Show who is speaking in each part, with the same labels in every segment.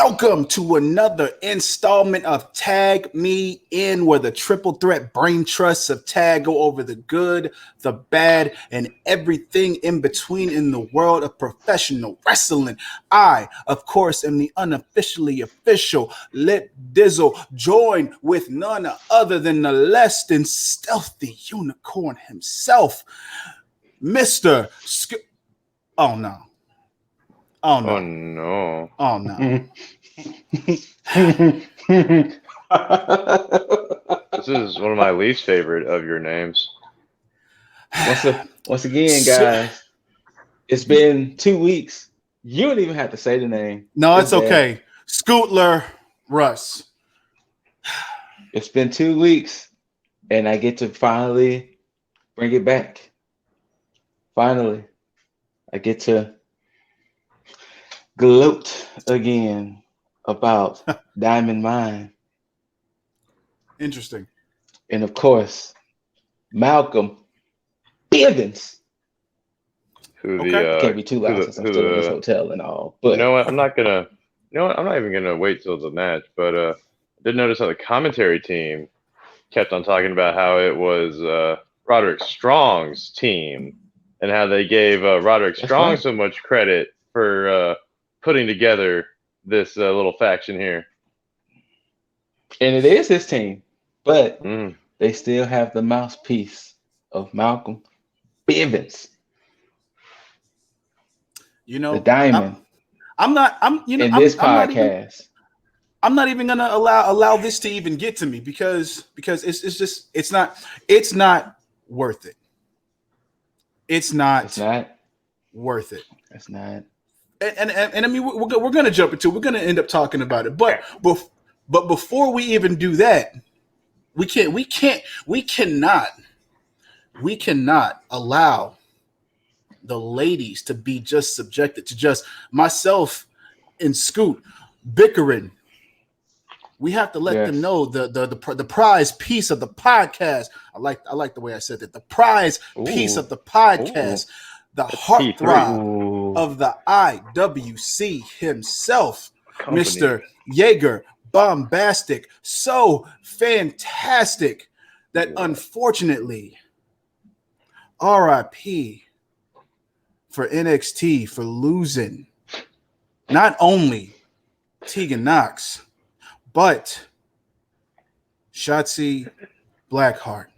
Speaker 1: Welcome to another installment of Tag Me In, where the triple threat brain trusts of Tag go over the good, the bad, and everything in between in the world of professional wrestling. I, of course, am the unofficially official Lip Dizzle, joined with none other than the less than stealthy unicorn himself, Mr. Oh no. Oh no.
Speaker 2: Oh no.
Speaker 1: Oh no.
Speaker 2: This is one of my least favorite of your names.
Speaker 3: Once again, guys, it's been 2 weeks. You don't even have to say the name.
Speaker 1: No, it's okay. Scootler Russ.
Speaker 3: It's been 2 weeks, and I get to finally bring it back. Finally, I get to gloat again about Diamond Mine.
Speaker 1: Interesting.
Speaker 3: And of course, Malcolm Bivens. Can't be too loud since I'm still in this hotel and all. But
Speaker 2: you know what? I'm not even gonna wait till the match. But I did notice how the commentary team kept on talking about how it was Roderick Strong's team and how they gave Roderick Strong so much credit for putting together this little faction here.
Speaker 3: And it is his team, but they still have the mouthpiece of Malcolm Bivens.
Speaker 1: You know,
Speaker 3: the diamond.
Speaker 1: I'm not
Speaker 3: podcast.
Speaker 1: I'm not even gonna allow this to even get to me because it's not worth it. It's not worth it.
Speaker 3: It's not.
Speaker 1: And I mean we're gonna jump into it. We're gonna end up talking about it. But before we even do that, we cannot allow the ladies to be just subjected to just myself and Scoot bickering. We have to let them know the prize piece of the podcast. I like the way I said that. The prize piece of the podcast. The heartthrob of the IWC himself, Mr. Jaeger Bombastic. So fantastic that unfortunately, RIP for NXT for losing not only Tegan Knox, but Shotzi Blackheart.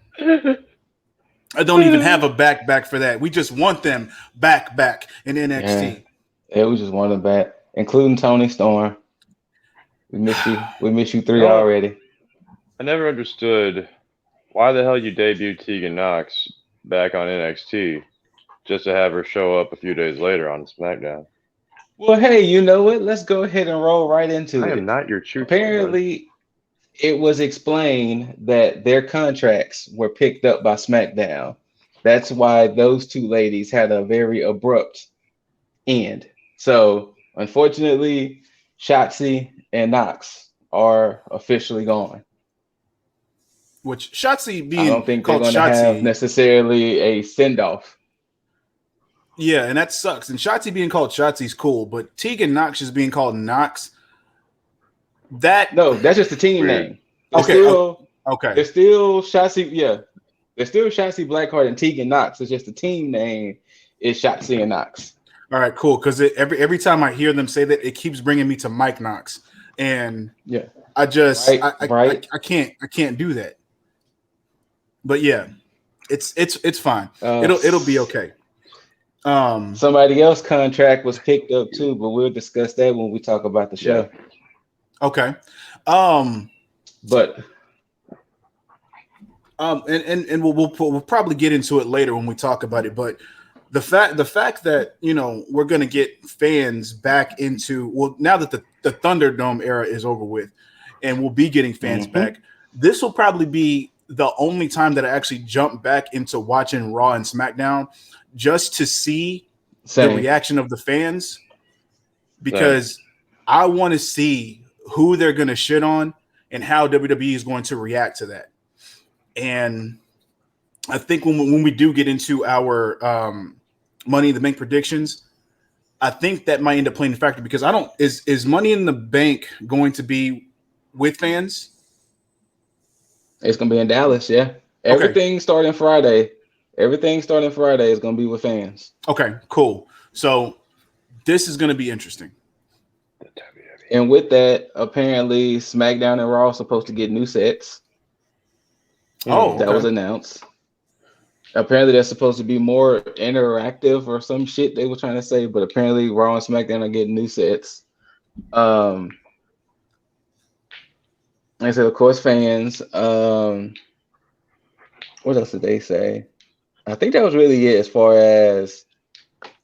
Speaker 1: I don't even have a back for that. We just want them back in NXT.
Speaker 3: Yeah, we just want them back, including Tony Storm. We miss you. We miss you three already.
Speaker 2: I never understood why the hell you debuted Tegan Knox back on NXT just to have her show up a few days later on SmackDown.
Speaker 3: Well, hey, you know what? Let's go ahead and roll right into it.
Speaker 2: I am not your truth.
Speaker 3: Apparently, it was explained that their contracts were picked up by SmackDown. That's why those two ladies had a very abrupt end. So, unfortunately, Shotzi and Knox are officially gone.
Speaker 1: Which Shotzi being
Speaker 3: I don't think they're
Speaker 1: called
Speaker 3: going to
Speaker 1: Shotzi
Speaker 3: have necessarily a send-off.
Speaker 1: Yeah, and that sucks. And Shotzi being called Shotzi is cool, but Tegan Knox is being called Knox. That's just the team name. Okay.
Speaker 3: They're still Shotzi. Yeah, they're still Shotzi Blackheart and Tegan Knox. It's just the team name is Shotzi and Knox.
Speaker 1: All right, cool. Because every time I hear them say that, it keeps bringing me to Mike Knox, and I just I can't do that. But yeah, it's fine. It'll be okay.
Speaker 3: Somebody else's contract was picked up too, but we'll discuss that when we talk about the show.
Speaker 1: Okay.
Speaker 3: But
Speaker 1: we'll probably get into it later when we talk about it. But the fact that we're gonna get fans back into now that the Thunderdome era is over with, and we'll be getting fans back. This will probably be the only time that I actually jump back into watching Raw and SmackDown just to see the reaction of the fans, because I want to see who they're going to shit on and how WWE is going to react to that. And I think when we do get into our Money in the Bank predictions, I think that might end up playing a factor because I don't. Is Money in the Bank going to be with fans?
Speaker 3: It's gonna be in Dallas. Yeah,
Speaker 1: Okay.
Speaker 3: everything starting Friday. Everything starting Friday is gonna be with fans.
Speaker 1: Okay, cool. So this is going to be interesting.
Speaker 3: And with that, apparently SmackDown and Raw are supposed to get new sets.
Speaker 1: Oh,
Speaker 3: That was announced. Apparently they're supposed to be more interactive or some shit they were trying to say, but apparently Raw and SmackDown are getting new sets. Like I said, of course, fans. What else did they say? I think that was really it as far as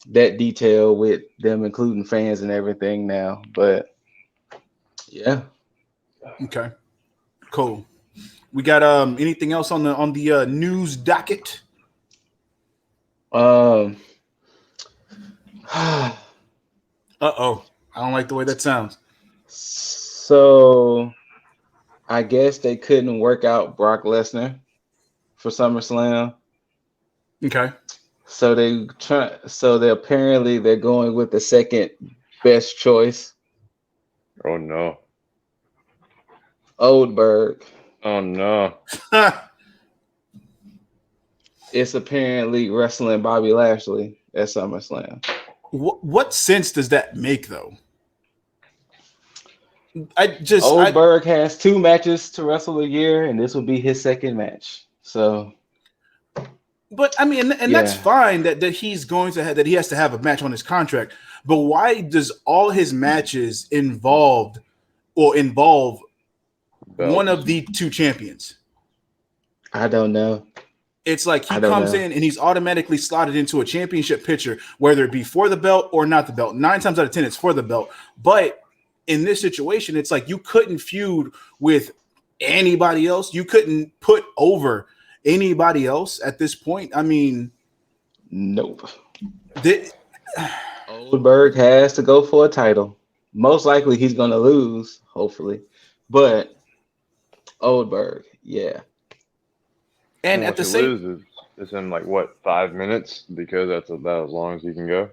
Speaker 3: that detail with them including fans and everything now. But yeah.
Speaker 1: Okay. Cool. We got anything else on the news docket?
Speaker 3: Uh-oh.
Speaker 1: I don't like the way that sounds.
Speaker 3: So I guess they couldn't work out Brock Lesnar for SummerSlam.
Speaker 1: Okay.
Speaker 3: So they apparently they're going with the second best choice.
Speaker 2: Oh no.
Speaker 3: Oldberg.
Speaker 2: Oh no.
Speaker 3: It's apparently wrestling Bobby Lashley at SummerSlam.
Speaker 1: What sense does that make, though?
Speaker 3: Oldberg has 2 matches to wrestle a year, and this will be his second match. So,
Speaker 1: but I mean, and that's fine that he's going to have that he has to have a match on his contract. But why does all his matches involve
Speaker 2: Belts.
Speaker 1: one of the 2 champions?
Speaker 3: I don't know.
Speaker 1: It's like he comes in and he's automatically slotted into a championship picture, whether it be for the belt or not the belt. 9 times out of 10, it's for the belt. But in this situation, it's like you couldn't feud with anybody else. You couldn't put over anybody else at this point. I mean,
Speaker 3: nope. Oldberg has to go for a title. Most likely he's going to lose, hopefully. But Oldberg, yeah.
Speaker 1: And at the same,
Speaker 2: it's in like what 5 minutes because that's about as long as you can go.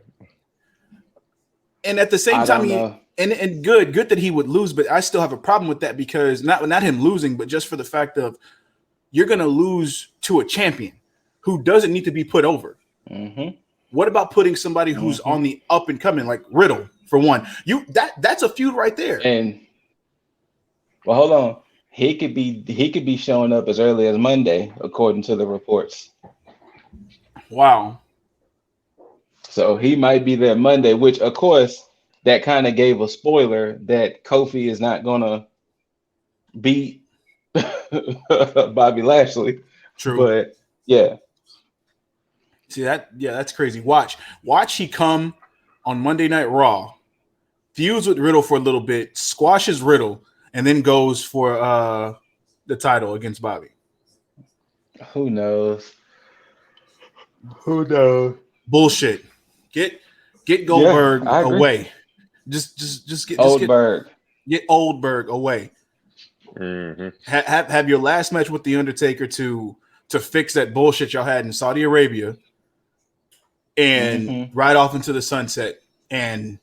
Speaker 1: And at the same time, and good that he would lose, but I still have a problem with that because not him losing, but just for the fact of you're going to lose to a champion who doesn't need to be put over.
Speaker 3: Mm-hmm.
Speaker 1: What about putting somebody who's on the up and coming, like Riddle, for one? That's a feud right there.
Speaker 3: And well, hold on. He could be showing up as early as Monday, according to the reports.
Speaker 1: Wow.
Speaker 3: So he might be there Monday, which of course that kind of gave a spoiler that Kofi is not gonna beat Bobby Lashley.
Speaker 1: True.
Speaker 3: But yeah.
Speaker 1: See that's crazy. Watch he come on Monday Night Raw, feuds with Riddle for a little bit, squashes Riddle, and then goes for the title against Bobby.
Speaker 3: Who knows?
Speaker 1: Bullshit. Get Goldberg away. Just get
Speaker 3: Oldberg.
Speaker 1: Get Oldberg away.
Speaker 2: Mm-hmm.
Speaker 1: Have your last match with the Undertaker to fix that bullshit y'all had in Saudi Arabia, and ride off into the sunset. And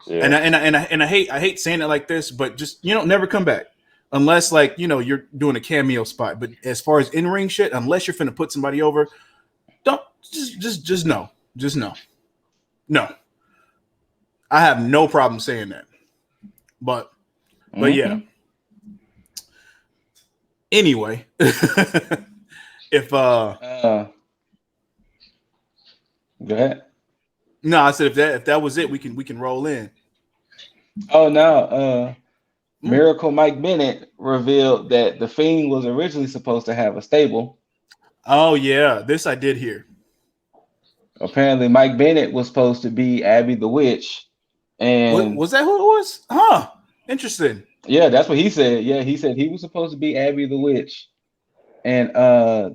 Speaker 1: I hate saying it like this, but just never come back unless you're doing a cameo spot. But as far as in ring shit, unless you're finna put somebody over, don't just no. I have no problem saying that, but yeah. Anyway, if
Speaker 3: go ahead.
Speaker 1: No, I said if that was it, we can roll in.
Speaker 3: Oh no, Miracle Mike Bennett revealed that the Fiend was originally supposed to have a stable.
Speaker 1: Oh yeah, this I did hear.
Speaker 3: Apparently, Mike Bennett was supposed to be Abby the Witch, and
Speaker 1: was that who it was? Huh? Interesting.
Speaker 3: Yeah, that's what he said. Yeah, he said he was supposed to be Abby the Witch, and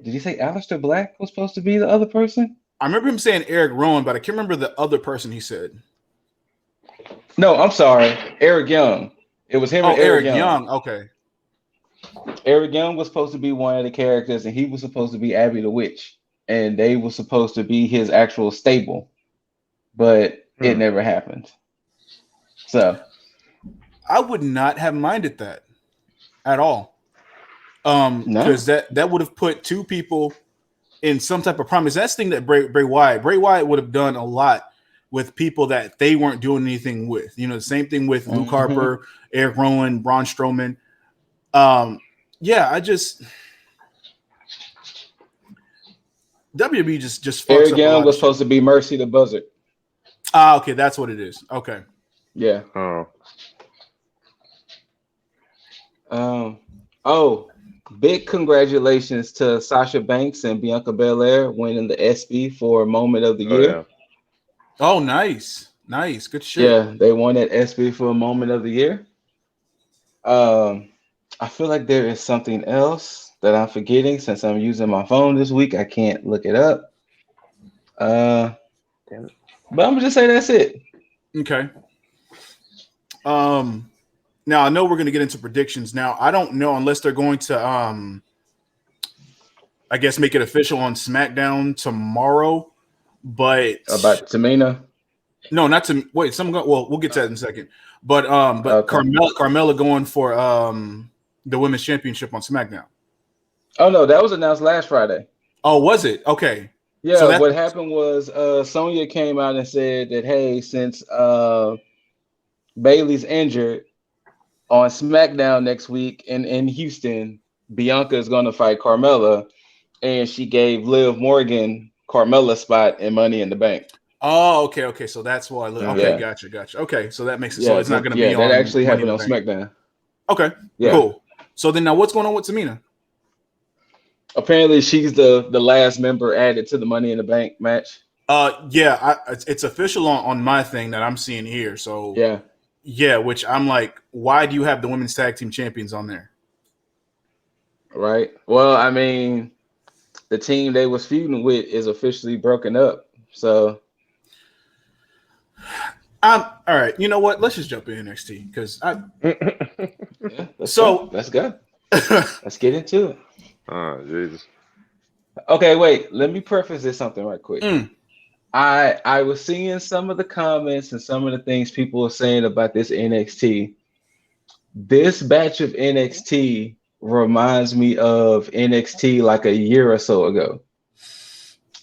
Speaker 3: did he say Aleister Black was supposed to be the other person?
Speaker 1: I remember him saying Eric Rowan, but I can't remember the other person he said.
Speaker 3: No, I'm sorry, Eric Young. It was him and Eric Young.
Speaker 1: Okay.
Speaker 3: Eric Young was supposed to be one of the characters, and he was supposed to be Abby the Witch, and they were supposed to be his actual stable. But it never happened. So
Speaker 1: I would not have minded that at all.
Speaker 3: no.
Speaker 1: Because that would have put two people in some type of promise. That's the thing that Bray Wyatt would have done a lot with people that they weren't doing anything with. You know, the same thing with Luke Harper, Eric Rowan, Braun Strowman. WWE just fucks
Speaker 3: Eric
Speaker 1: up a
Speaker 3: Young
Speaker 1: lot
Speaker 3: was
Speaker 1: of
Speaker 3: supposed to be Mercy the Buzzard.
Speaker 1: Okay, that's what it is. Okay.
Speaker 3: Yeah. Big congratulations to Sasha Banks and Bianca Belair winning the SB for Moment of the Year.
Speaker 2: Yeah.
Speaker 1: Oh, nice. Good shit.
Speaker 3: Yeah, they won that SB for Moment of the Year. I feel like there is something else that I'm forgetting since I'm using my phone this week. I can't look it up. Damn it. But I'm gonna just say that's it.
Speaker 1: Okay. Now I know we're gonna get into predictions. Now I don't know unless they're going to I guess make it official on SmackDown tomorrow. But
Speaker 3: About Tamina?
Speaker 1: No, not to wait. We'll get to that in a second. But okay. Carmella going for the women's championship on SmackDown.
Speaker 3: Oh no, that was announced last Friday.
Speaker 1: Oh, was it? Okay.
Speaker 3: Yeah, so what happened was Sonya came out and said that, hey, since Bayley's injured on SmackDown next week in Houston, Bianca is going to fight Carmella, and she gave Liv Morgan Carmella's spot in Money in the Bank.
Speaker 1: Oh, okay. So that's why. Okay, gotcha. Okay, so that makes it. So it's not going to be on.
Speaker 3: That actually happened on SmackDown.
Speaker 1: Okay, cool. So then now, what's going on with Tamina?
Speaker 3: Apparently, she's the last member added to the Money in the Bank match.
Speaker 1: It's official on my thing that I'm seeing here. So yeah, which I'm like, why do you have the women's tag team champions on there?
Speaker 3: Right. Well, I mean, the team they was feuding with is officially broken up. So,
Speaker 1: all right. You know what? Let's just jump in NXT because
Speaker 3: let's go. Let's get into it.
Speaker 2: Oh, Jesus.
Speaker 3: Okay, wait. Let me preface this something right quick. I was seeing some of the comments and some of the things people were saying about this NXT. This batch of NXT reminds me of NXT like a year or so ago.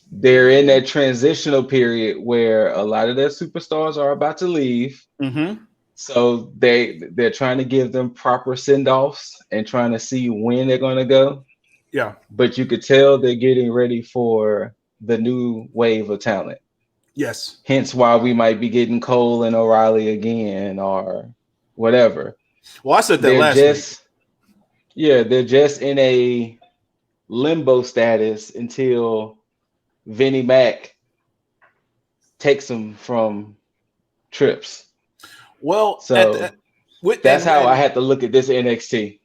Speaker 3: They're in that transitional period where a lot of their superstars are about to leave. So they're trying to give them proper send-offs and trying to see when they're going to go.
Speaker 1: Yeah.
Speaker 3: But you could tell they're getting ready for the new wave of talent.
Speaker 1: Yes.
Speaker 3: Hence why we might be getting Cole and O'Reilly again or whatever.
Speaker 1: Well, I said that last week.
Speaker 3: Yeah, they're just in a limbo status until Vinnie Mac takes them from trips.
Speaker 1: Well,
Speaker 3: so that's how I had to look at this NXT.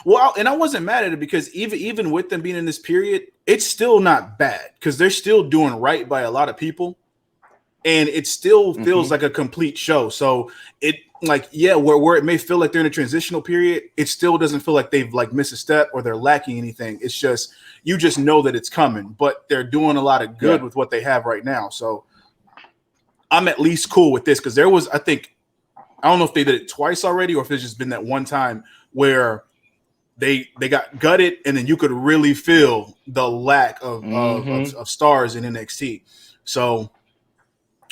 Speaker 1: Well, and I wasn't mad at it because even with them being in this period, it's still not bad because they're still doing right by a lot of people, and it still feels like a complete show. So it where it may feel like they're in a transitional period, it still doesn't feel like they've like missed a step or they're lacking anything. It's just you just know that it's coming, but they're doing a lot of good with what they have right now. So I'm at least cool with this because there was, I don't know if they did it twice already or if it's just been that one time where they got gutted and then you could really feel the lack of stars in NXT. So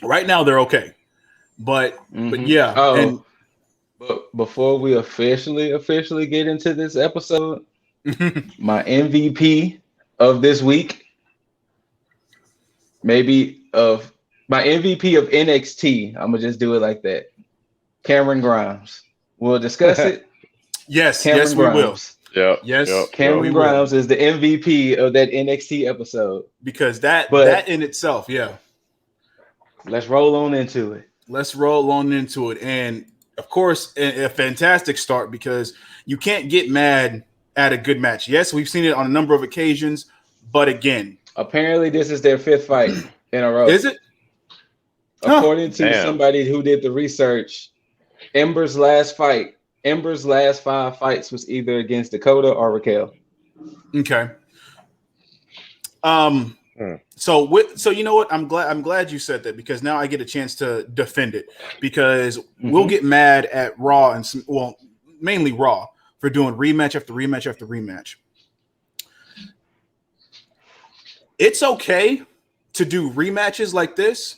Speaker 1: right now they're okay. But yeah.
Speaker 3: But before we officially get into this episode, my MVP of this week, my MVP of NXT, I'm gonna just do it like that. Cameron Grimes. We'll discuss it.
Speaker 1: Yes,
Speaker 3: Cameron
Speaker 1: yes, we
Speaker 3: Grimes.
Speaker 1: will.
Speaker 2: Yeah.
Speaker 1: Yes,
Speaker 3: Cameron Grimes is the MVP of that NXT episode.
Speaker 1: Because that in itself, yeah.
Speaker 3: Let's roll on into it. And of course, a fantastic start because you can't get mad at a good match. Yes, we've seen it on a number of occasions, but again, apparently this is their 5th fight in a row.
Speaker 1: Is it?
Speaker 3: According to somebody who did the research, Ember's last 5 fights was either against Dakota or Raquel.
Speaker 1: Okay. So you know what? I'm glad you said that, because now I get a chance to defend it, because we'll get mad at Raw and mainly Raw for doing rematch after rematch after rematch. It's okay to do rematches like this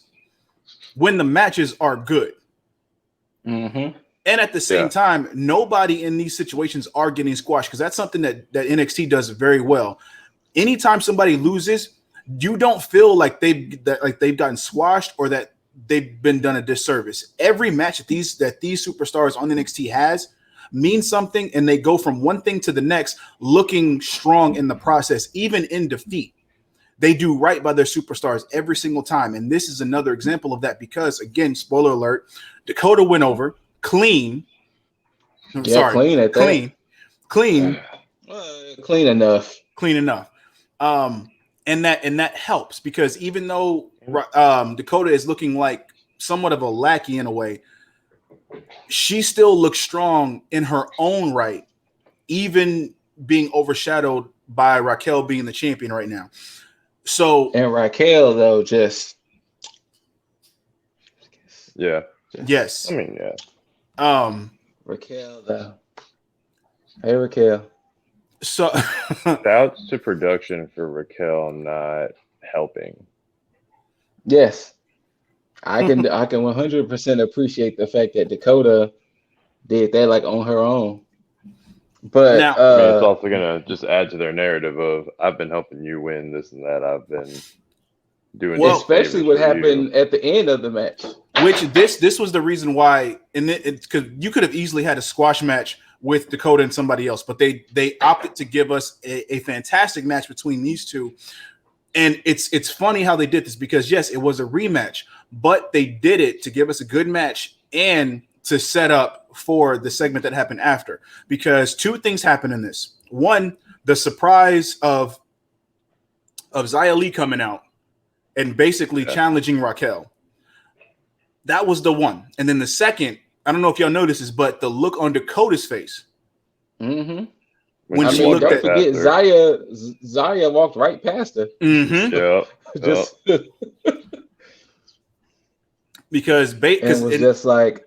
Speaker 1: when the matches are good.
Speaker 3: Mm-hmm.
Speaker 1: And at the same time, nobody in these situations are getting squashed, because that's something that NXT does very well. Anytime somebody loses, you don't feel like they've gotten squashed or that they've been done a disservice. Every match that these superstars on NXT has means something, and they go from one thing to the next looking strong in the process, even in defeat. They do right by their superstars every single time. And this is another example of that, because, again, spoiler alert, Dakota went over clean.
Speaker 3: Clean at that.
Speaker 1: Clean
Speaker 3: enough.
Speaker 1: Clean enough. And that helps, because even though Dakota is looking like somewhat of a lackey in a way, she still looks strong in her own right, even being overshadowed by Raquel being the champion right now. So,
Speaker 3: and Raquel though, yes.
Speaker 2: I mean,
Speaker 3: Raquel though. Hey, Raquel.
Speaker 1: So
Speaker 2: shouts to production for Raquel not helping.
Speaker 3: Yes, I can 100% appreciate the fact that Dakota did that like on her own. But
Speaker 1: now,
Speaker 2: I mean, it's also gonna just add to their narrative of I've been helping you win this and that. I've been doing,
Speaker 3: especially what happened at the end of the match.
Speaker 1: Which this was the reason why, and because you could have easily had a squash match with Dakota and somebody else, but they opted to give us a fantastic match between these two. And it's funny how they did this, because yes, it was a rematch, but they did it to give us a good match and to set up for the segment that happened after. Because two things happen in this. One, the surprise of Xia Li coming out and basically challenging Raquel. That was the one. And then the second, I don't know if y'all noticed this, but the look on Dakota's face.
Speaker 3: Mm-hmm.
Speaker 1: When she looked
Speaker 3: don't forget, Xia walked right past her.
Speaker 1: Mm-hmm.
Speaker 3: Just
Speaker 1: because
Speaker 3: it was just like,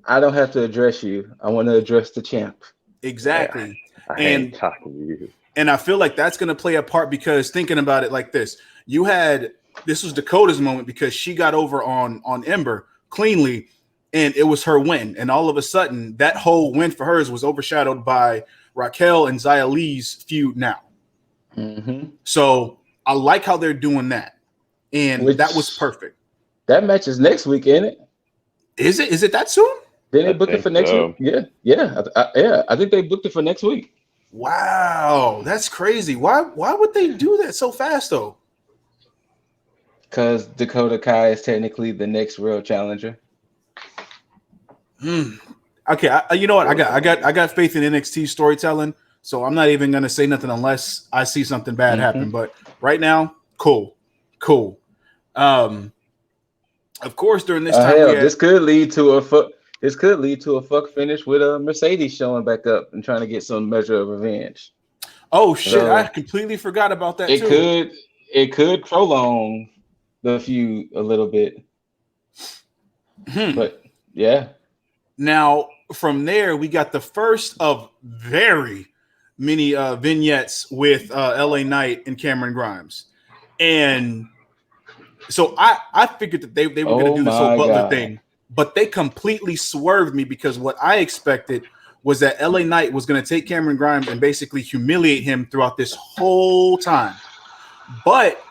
Speaker 3: I don't have to address you. I want to address the champ.
Speaker 1: Exactly.
Speaker 2: Yeah, I ain't talking to you.
Speaker 1: And I feel like that's going to play a part, because thinking about it like this, this was Dakota's moment, because she got over on Ember cleanly, and it was her win. And all of a sudden, that whole win for hers was overshadowed by Raquel and Xia Li's feud now.
Speaker 3: Mm-hmm.
Speaker 1: So I like how they're doing that. And that was perfect.
Speaker 3: That match is next week, ain't it?
Speaker 1: Is it that soon?
Speaker 3: Didn't they book it for next week? Yeah. I think they booked it for next week.
Speaker 1: Wow, that's crazy. Why would they do that so fast though?
Speaker 3: Because Dakota Kai is technically the next real challenger.
Speaker 1: Okay, you know what? I got faith in NXT storytelling, so I'm not even gonna say nothing unless I see something bad happen. But right now, cool. Of course, during this time,
Speaker 3: this could lead to a fuck finish with a Mercedes showing back up and trying to get some measure of revenge.
Speaker 1: Oh shit! I completely forgot about that.
Speaker 3: It could prolong the feud a little bit. But yeah.
Speaker 1: Now from there, we got the first of very many vignettes with LA Knight and Cameron Grimes, and so I figured that they were going to do this whole Butler thing, but they completely swerved me, because what I expected was that LA Knight was going to take Cameron Grimes and basically humiliate him throughout this whole time. But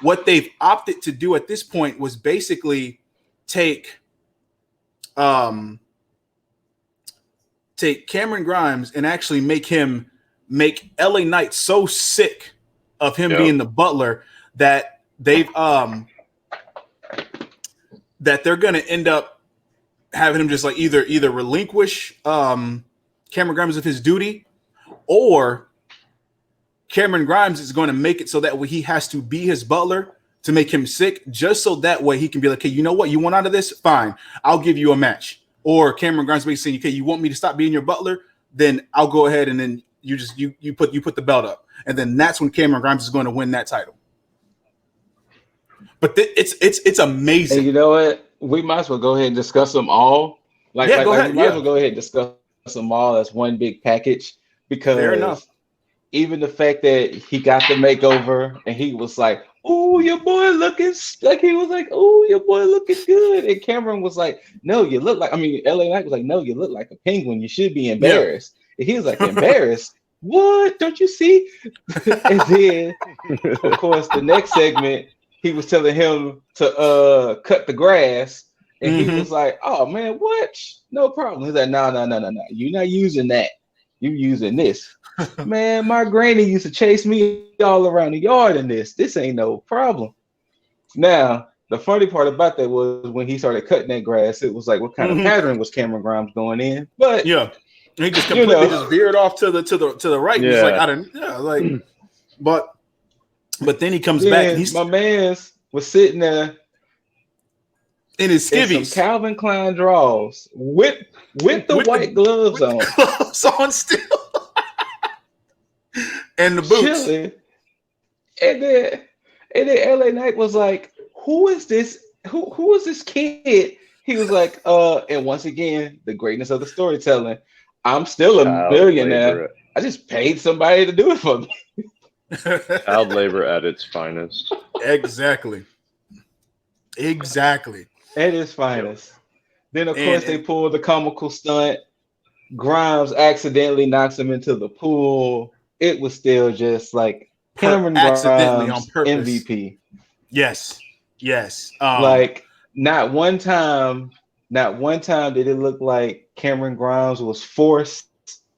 Speaker 1: what they've opted to do at this point was basically take Cameron Grimes and actually make LA Knight so sick of him being the Butler that they've that they're going to end up having him just like either relinquish Cameron Grimes of his duty, or Cameron Grimes is going to make it so that way he has to be his butler to make him sick, just so that way he can be like, hey, you know what? You want out of this? Fine. I'll give you a match. Or Cameron Grimes basically saying, okay, you want me to stop being your butler? Then I'll go ahead and then you put the belt up. And then that's when Cameron Grimes is going to win that title. But it's amazing.
Speaker 3: And you know what? We might as well go ahead and discuss them all.
Speaker 1: Go ahead.
Speaker 3: We might as well go ahead and discuss them all as one big package
Speaker 1: Fair enough.
Speaker 3: because even the fact that he got the makeover and he was like, "Oh, your boy looking like," he was like, "Oh, your boy looking good," and Cameron was like, "No, you look like." I mean, LA Knight was like, "No, you look like a penguin. You should be embarrassed." And he was like, "Embarrassed? What? Don't you see?" And then, of course, the next segment, he was telling him to cut the grass, and he was like, "Oh man, what? No problem." He's like, "No. You're not using that. You using this." Man, my granny used to chase me all around the yard in this. This ain't no problem. Now, the funny part about that was when he started cutting that grass, it was like, what kind of pattern was Cameron Grimes going in? But
Speaker 1: yeah, he just completely just veered off to the right.
Speaker 2: Yeah.
Speaker 1: He's like, I don't but then he comes back and
Speaker 3: my man's was sitting there
Speaker 1: in his skivvies,
Speaker 3: some Calvin Klein draws with the white gloves on.
Speaker 1: Gloves on still. And the boots.
Speaker 3: Chilling. And then LA Knight was like, "Who is this? Who is this kid?" He was like, and once again, the greatness of the storytelling. I'm still a millionaire. Labor. I just paid somebody to do it for me.
Speaker 2: Child labor at its finest.
Speaker 1: Exactly.
Speaker 3: At its finest. Then of course they pull the comical stunt. Grimes accidentally knocks him into the pool. It was still just like Cameron
Speaker 1: accidentally
Speaker 3: Grimes,
Speaker 1: on purpose.
Speaker 3: MVP.
Speaker 1: Yes.
Speaker 3: Like not one time did it look like Cameron Grimes was forced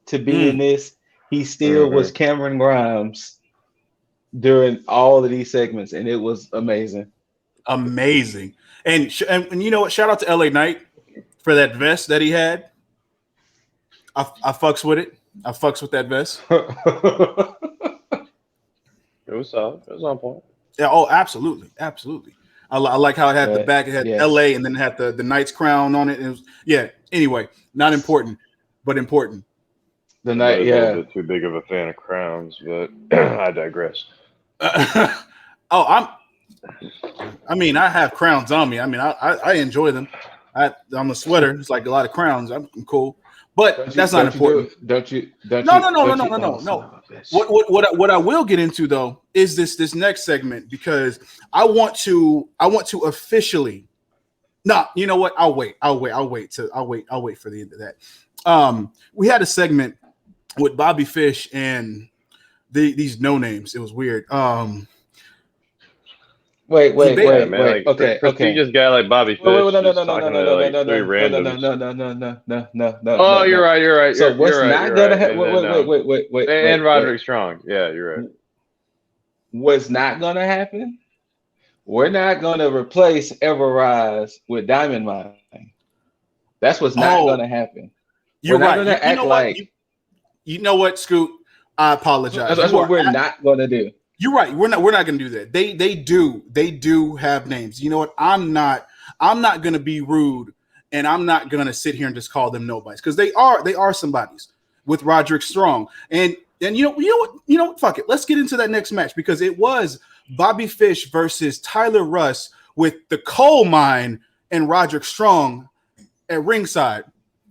Speaker 3: to be in this. He still was Cameron Grimes during all of these segments, and it was amazing.
Speaker 1: And you know what? Shout out to LA Knight for that vest that he had. I fucks with it. I fucks with that vest.
Speaker 2: It was solid. It was on point.
Speaker 1: Yeah. Oh, absolutely. I like how it had the back. It had LA and then it had the Knight's crown on it. And it was, Anyway, not important, but important.
Speaker 3: The Knight. Yeah.
Speaker 2: A little bit too big of a fan of crowns, but I digress.
Speaker 1: I have crowns on me. I mean, I enjoy them. I'm a sweater. It's like a lot of crowns. I'm cool. But that's not important.
Speaker 3: No.
Speaker 1: What I will get into though is this next segment because I want to officially. Nah, you know what? I'll wait for the end of that. We had a segment with Bobby Fish and these no names. It was weird.
Speaker 3: Wait.
Speaker 2: Like,
Speaker 3: Okay.
Speaker 2: Prestigious guy like Bobby Fish.
Speaker 3: No.
Speaker 2: Oh, you're right.
Speaker 3: So what's not gonna happen? Wait.
Speaker 2: And Roderick Strong. Yeah, you're right.
Speaker 3: What's not gonna happen? We're not gonna replace Everrise with Diamond Mine. That's what's not gonna happen.
Speaker 1: You're right.
Speaker 3: We're not gonna act like.
Speaker 1: You know what, Scoot? I apologize.
Speaker 3: That's what we're not gonna do.
Speaker 1: You're right. We're not going to do that. They do have names. You know what? I'm not going to be rude, and I'm not going to sit here and just call them nobodies because they are somebodies with Roderick Strong. And you know what? Fuck it. Let's get into that next match because it was Bobby Fish versus Tyler Russ with the coal mine and Roderick Strong at ringside.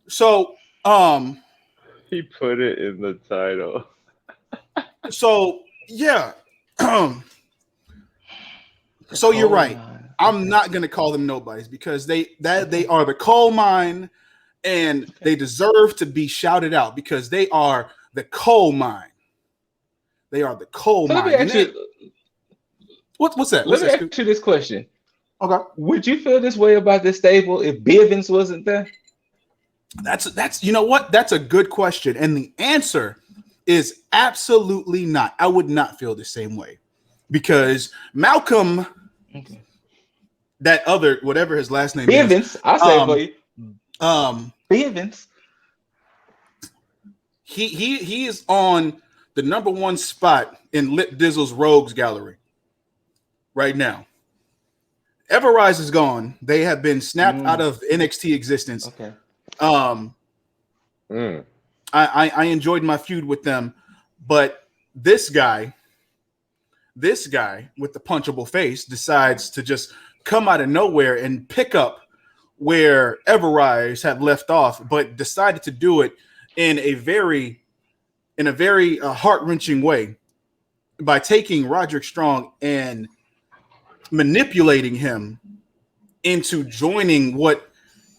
Speaker 1: So
Speaker 2: he put it in the title.
Speaker 1: So yeah. So you're right. I'm not going to call them nobodies because they are the coal mine and they deserve to be shouted out because they are the coal mine. They are the coal mine. What's that?
Speaker 3: Let me ask you this question.
Speaker 1: Okay.
Speaker 3: Would you feel this way about this stable if Bivens wasn't there?
Speaker 1: That's you know what? That's a good question. And the answer is absolutely not. I would not feel the same way because Malcolm, that other whatever his last name
Speaker 3: Bivens,
Speaker 1: is,
Speaker 3: I'll say it for you. Bivens.
Speaker 1: He is on the number one spot in Lip Dizzle's Rogues Gallery right now. Everrise is gone. They have been snapped out of NXT existence.
Speaker 3: Okay.
Speaker 1: I enjoyed my feud with them, but this guy, this guy with the punchable face decides to just come out of nowhere and pick up where Everrise had left off, but decided to do it in a very heart-wrenching way by taking Roderick Strong and manipulating him into joining what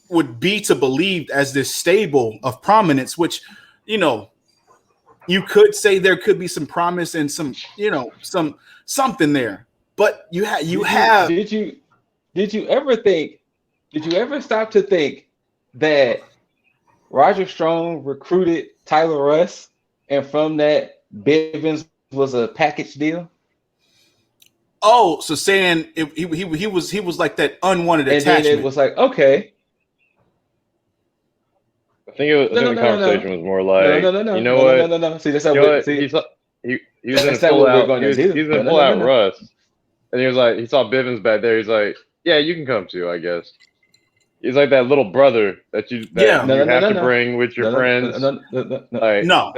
Speaker 1: would be to believe as this stable of prominence, which, you know, you could say there could be some promise and some, you know, something there. But you have.
Speaker 3: Did you ever stop to think that Roger Strong recruited Tyler Russ, and from that, Bivens was a package deal?
Speaker 1: Oh, so saying he was like that unwanted
Speaker 3: and
Speaker 1: attachment.
Speaker 3: Then it was like, okay.
Speaker 2: I think the conversation was more like, you know what?
Speaker 3: No. See, that's how
Speaker 2: he was in full out. He's in full out Russ, and he was like, he saw Bivens back there. He's like, yeah, you can come too, I guess. He's like that little brother that you have to bring with your friends.
Speaker 1: No, not like that. Not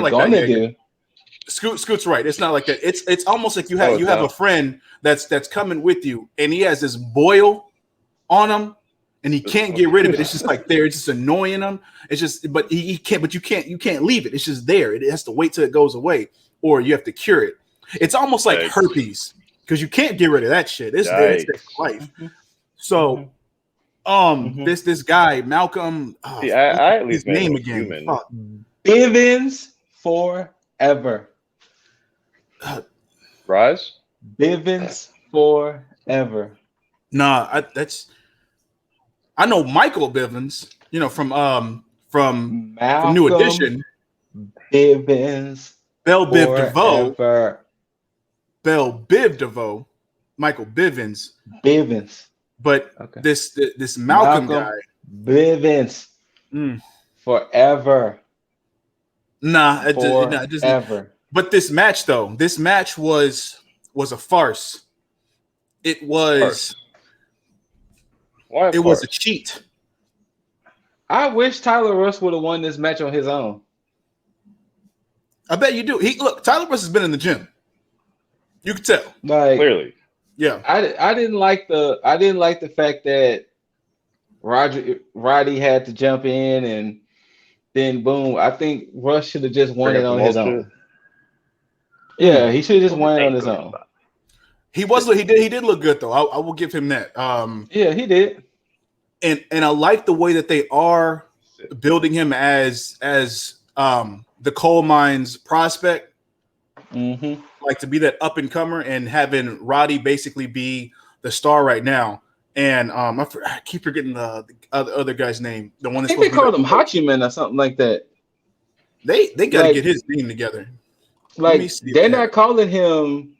Speaker 1: like that. Do. Scoot's right. It's not like that. It's almost like you have a friend that's coming with you, and he has this boil on him, and he can't get rid of it. It's just like there. It's just annoying him. It's just, but he can't. But you can't leave it. It's just there. It has to wait till it goes away, or you have to cure it. It's almost like herpes because you can't get rid of that shit. It's there. It's life. So, this guy Malcolm.
Speaker 2: I at least
Speaker 1: his name again.
Speaker 3: Bivens forever.
Speaker 2: Rise.
Speaker 3: Bivens forever.
Speaker 1: Nah, I know Michael Bivens. You know from New Edition.
Speaker 3: Bivens.
Speaker 1: Bell Biv DeVoe. Bell Biv DeVoe. Michael Bivens. But this Malcolm guy.
Speaker 3: Bivens. Forever.
Speaker 1: Nah, forever. But this match was a farce. It was. It was a cheat.
Speaker 3: I wish Tyler Russ would have won this match on his own.
Speaker 1: I bet you do. Tyler Russ has been in the gym. You can tell.
Speaker 3: Like,
Speaker 2: clearly.
Speaker 1: Yeah.
Speaker 3: I didn't like the fact that Roddy had to jump in, and then boom. I think Russ should have just won it on his own. Yeah, he should have just won it on his own.
Speaker 1: He did look good though. I will give him that.
Speaker 3: Yeah, he did.
Speaker 1: And I like the way that they are building him as the coal mines prospect. Like to be that up and comer, and having Roddy basically be the star right now. And I keep forgetting the other guy's name. The one that's
Speaker 3: they called him Hachiman or something like that.
Speaker 1: They got to get his name together.
Speaker 3: Like they're not calling him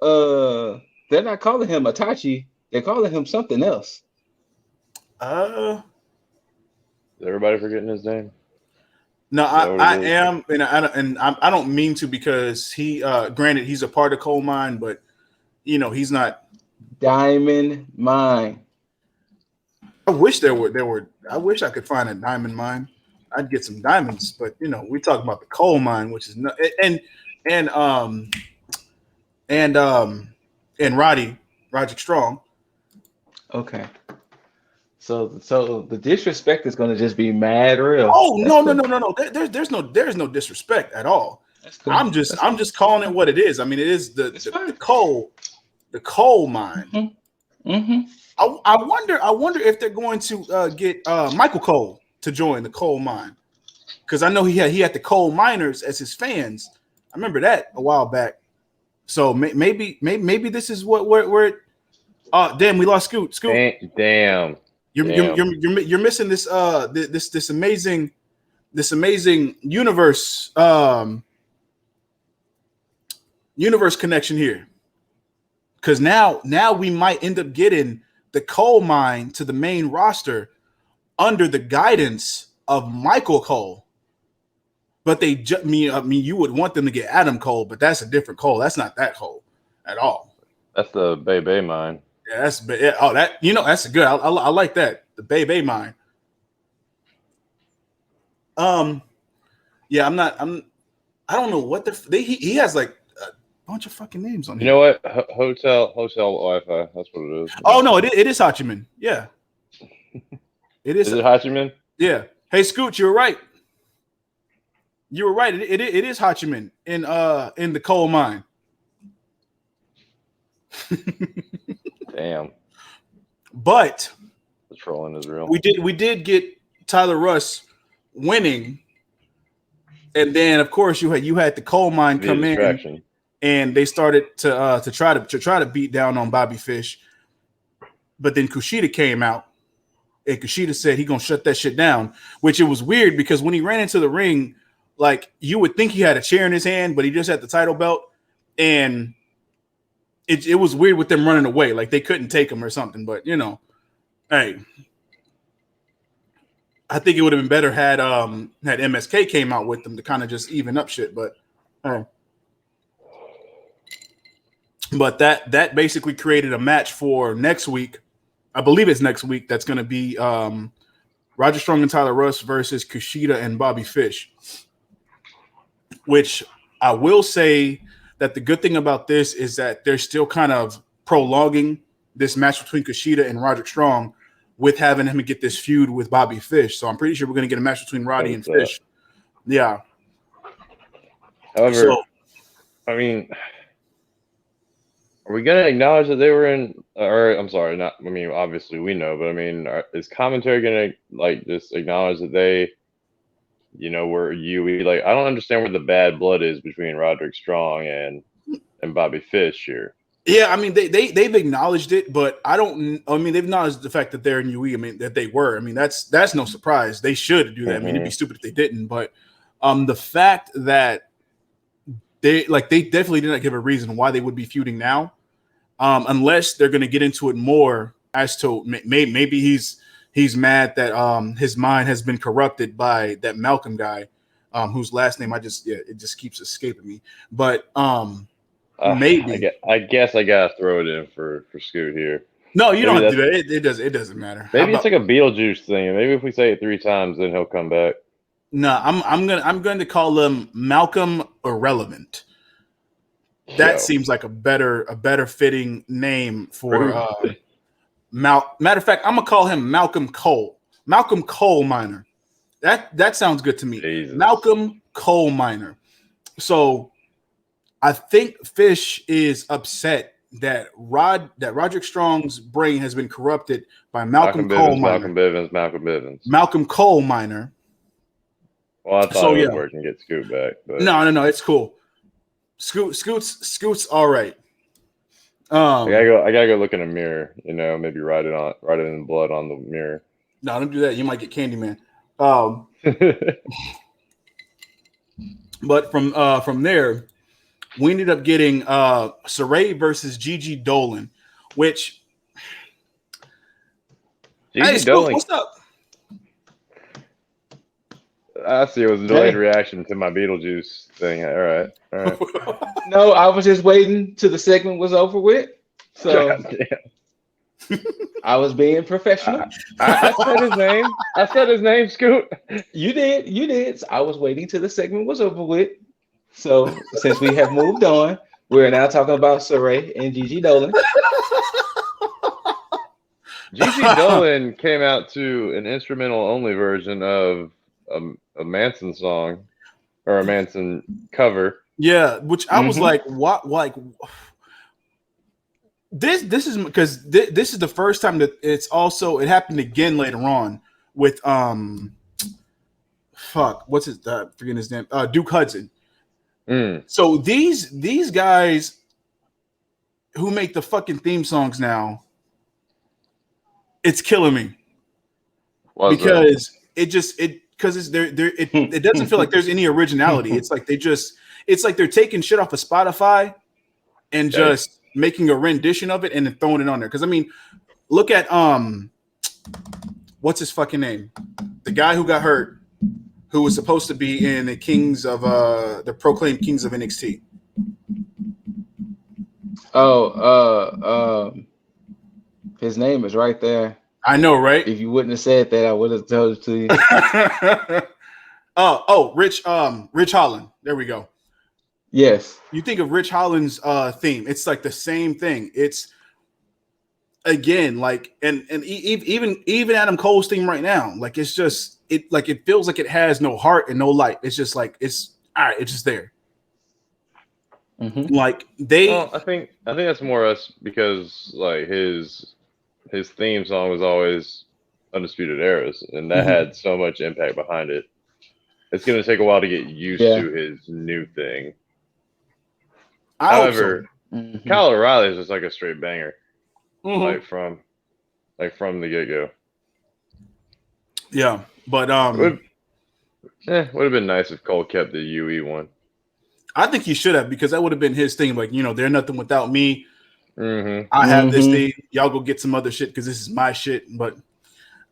Speaker 3: Itachi. They're calling him something else.
Speaker 2: Is everybody forgetting his name?
Speaker 1: No, I am, and I don't mean to, because he granted he's a part of coal mine, but you know he's not.
Speaker 3: Diamond mine.
Speaker 1: I wish I wish I could find a diamond mine. I'd get some diamonds, but you know we talk about the coal mine, which is not, and Roderick Strong.
Speaker 3: Okay. So the disrespect is going to just be mad real.
Speaker 1: Oh, no. There's no disrespect at all. Cool. I'm just calling it what it is. I mean, it is the coal mine. I wonder if they're going to get Michael Cole to join the coal mine, because I know he had the coal miners as his fans. I remember that a while back. So maybe this is where it. Damn, we lost Scoot.
Speaker 2: Damn.
Speaker 1: You're missing this this amazing universe connection here, because now we might end up getting the coal mine to the main roster under the guidance of Michael Cole. But you would want them to get Adam Cole, but that's a different Cole. That's not that Cole at all.
Speaker 2: That's the Bay mine.
Speaker 1: Yeah, that's good. I like that. The Bay mine. Yeah, I don't know what he has like bunch of fucking names on
Speaker 2: You
Speaker 1: here.
Speaker 2: know what? Hotel Wi-Fi. That's what it is.
Speaker 1: Oh no, it is Hachiman. Yeah, it is.
Speaker 2: Is it Hachiman?
Speaker 1: Yeah. Hey, Scoot, you were right. You were right. It is Hachiman in the coal mine.
Speaker 2: Damn.
Speaker 1: But
Speaker 2: The trolling is real.
Speaker 1: we did get Tyler Russ winning, and then of course you had the coal mine come in, and they started to try to beat down on Bobby Fish, but then Kushida came out, and Kushida said he gonna shut that shit down, which it was weird because when he ran into the ring, like you would think he had a chair in his hand, but he just had the title belt, and it was weird with them running away, like they couldn't take him or something. But hey, I think it would have been better had MSK came out with them to kind of just even up shit. But hey, but that basically created a match for next week. I believe it's next week. That's going to be Roger Strong and Tyler Russ versus Kushida and Bobby Fish. Which I will say that the good thing about this is that they're still kind of prolonging this match between Kushida and Roderick Strong with having him get this feud with Bobby Fish. So I'm pretty sure we're going to get a match between Roddy and Fish. Yeah.
Speaker 2: However, I mean, are we going to acknowledge that they were in, or I'm sorry, not, I mean, obviously we know, but I mean, is commentary going to like just acknowledge that they, were UE? Like, I don't understand where the bad blood is between Roderick Strong and Bobby Fish here.
Speaker 1: Yeah, I mean they've acknowledged it, but they've acknowledged the fact that they're in UE. I mean that they were. I mean that's no surprise. They should do that. I mean it'd be stupid if they didn't. But the fact that they definitely did not give a reason why they would be feuding now, unless they're going to get into it more as to maybe he's mad that his mind has been corrupted by that Malcolm guy, whose last name it just keeps escaping me. But maybe
Speaker 2: I guess I gotta throw it in for Scoot here.
Speaker 1: No, you don't have to do that. It doesn't matter.
Speaker 2: Maybe it's like a Beetlejuice thing, and maybe if we say it 3 times, then he'll come back.
Speaker 1: No, I'm going to call him Malcolm Irrelevant. That seems like a better fitting name for matter of fact, I'm gonna call him Malcolm Cole. Malcolm Coal Miner. That sounds good to me.
Speaker 2: Jesus.
Speaker 1: Malcolm Coal Miner. So I think Fish is upset that Roderick Strong's brain has been corrupted by Malcolm Coal Miner.
Speaker 2: Malcolm Bivens.
Speaker 1: Malcolm Coal Miner.
Speaker 2: Well, I thought it would work and get Scoot back. But.
Speaker 1: No, it's cool. Scoot's all right.
Speaker 2: I gotta go look in a mirror. Maybe write it in blood on the mirror.
Speaker 1: No, don't do that. You might get Candyman. But from there, we ended up getting Saray versus Gigi Dolan, which
Speaker 2: Dolan.
Speaker 1: What's up?
Speaker 2: I see. It was a delayed reaction to my Beetlejuice thing. All right.
Speaker 3: No, I was just waiting till the segment was over with. So I was being professional.
Speaker 2: I said his name. I said his name, Scoot.
Speaker 3: You did. So I was waiting till the segment was over with. So since we have moved on, we're now talking about Saray and Gigi Dolan.
Speaker 2: Gigi Dolan came out to an instrumental only version of a Manson song or a Manson cover.
Speaker 1: Yeah, which I was like, what? Like this is because this is the first time that it happened again later on with what's his forgetting his name, Duke Hudson. So these guys who make the fucking theme songs now, it's killing me. Because it doesn't feel like there's any originality. It's like they're taking shit off of Spotify and just making a rendition of it and then throwing it on there. Because I mean, look at what's his fucking name? The guy who got hurt, who was supposed to be in the the proclaimed Kings of NXT.
Speaker 3: His name is right there.
Speaker 1: I know, right?
Speaker 3: If you wouldn't have said that, I would have told it to you.
Speaker 1: Rich Holland. There we go.
Speaker 3: Yes.
Speaker 1: You think of Rich Holland's theme. It's like the same thing. It's again like even Adam Cole's theme right now. Like it's just it feels like it has no heart and no light. It's just like it's all right. It's just there.
Speaker 3: Mm-hmm.
Speaker 1: Like
Speaker 2: Well, I think that's more us because like his theme song was always Undisputed Eras, and that had so much impact behind it. It's going to take a while to get used to his new thing. However, Kyle O'Reilly is just like a straight banger, like from the get go.
Speaker 1: Yeah, but
Speaker 2: would have been nice if Cole kept the UE one.
Speaker 1: I think he should have, because that would have been his thing. Like, they're nothing without me.
Speaker 2: Mm-hmm.
Speaker 1: I have this thing. Y'all go get some other shit because this is my shit. But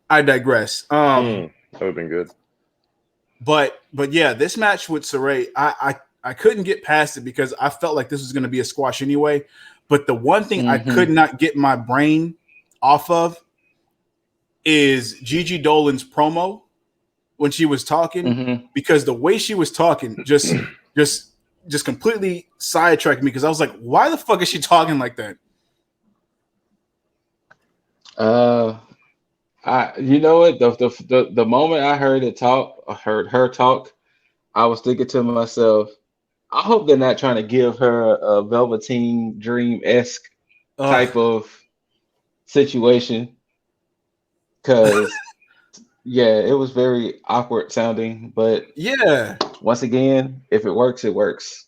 Speaker 1: I digress.
Speaker 2: That would have been good.
Speaker 1: But yeah, this match with Saray, I couldn't get past it because I felt like this was going to be a squash anyway. But the one thing I could not get my brain off of is Gigi Dolan's promo when she was talking, because the way she was talking just completely sidetracked me, because I was like, why the fuck is she talking like that?
Speaker 3: You know what? The moment I heard her talk, I was thinking to myself, I hope they're not trying to give her a Velveteen Dream-esque type of situation. Because yeah, it was very awkward sounding, but
Speaker 1: yeah,
Speaker 3: once again, if it works, it works.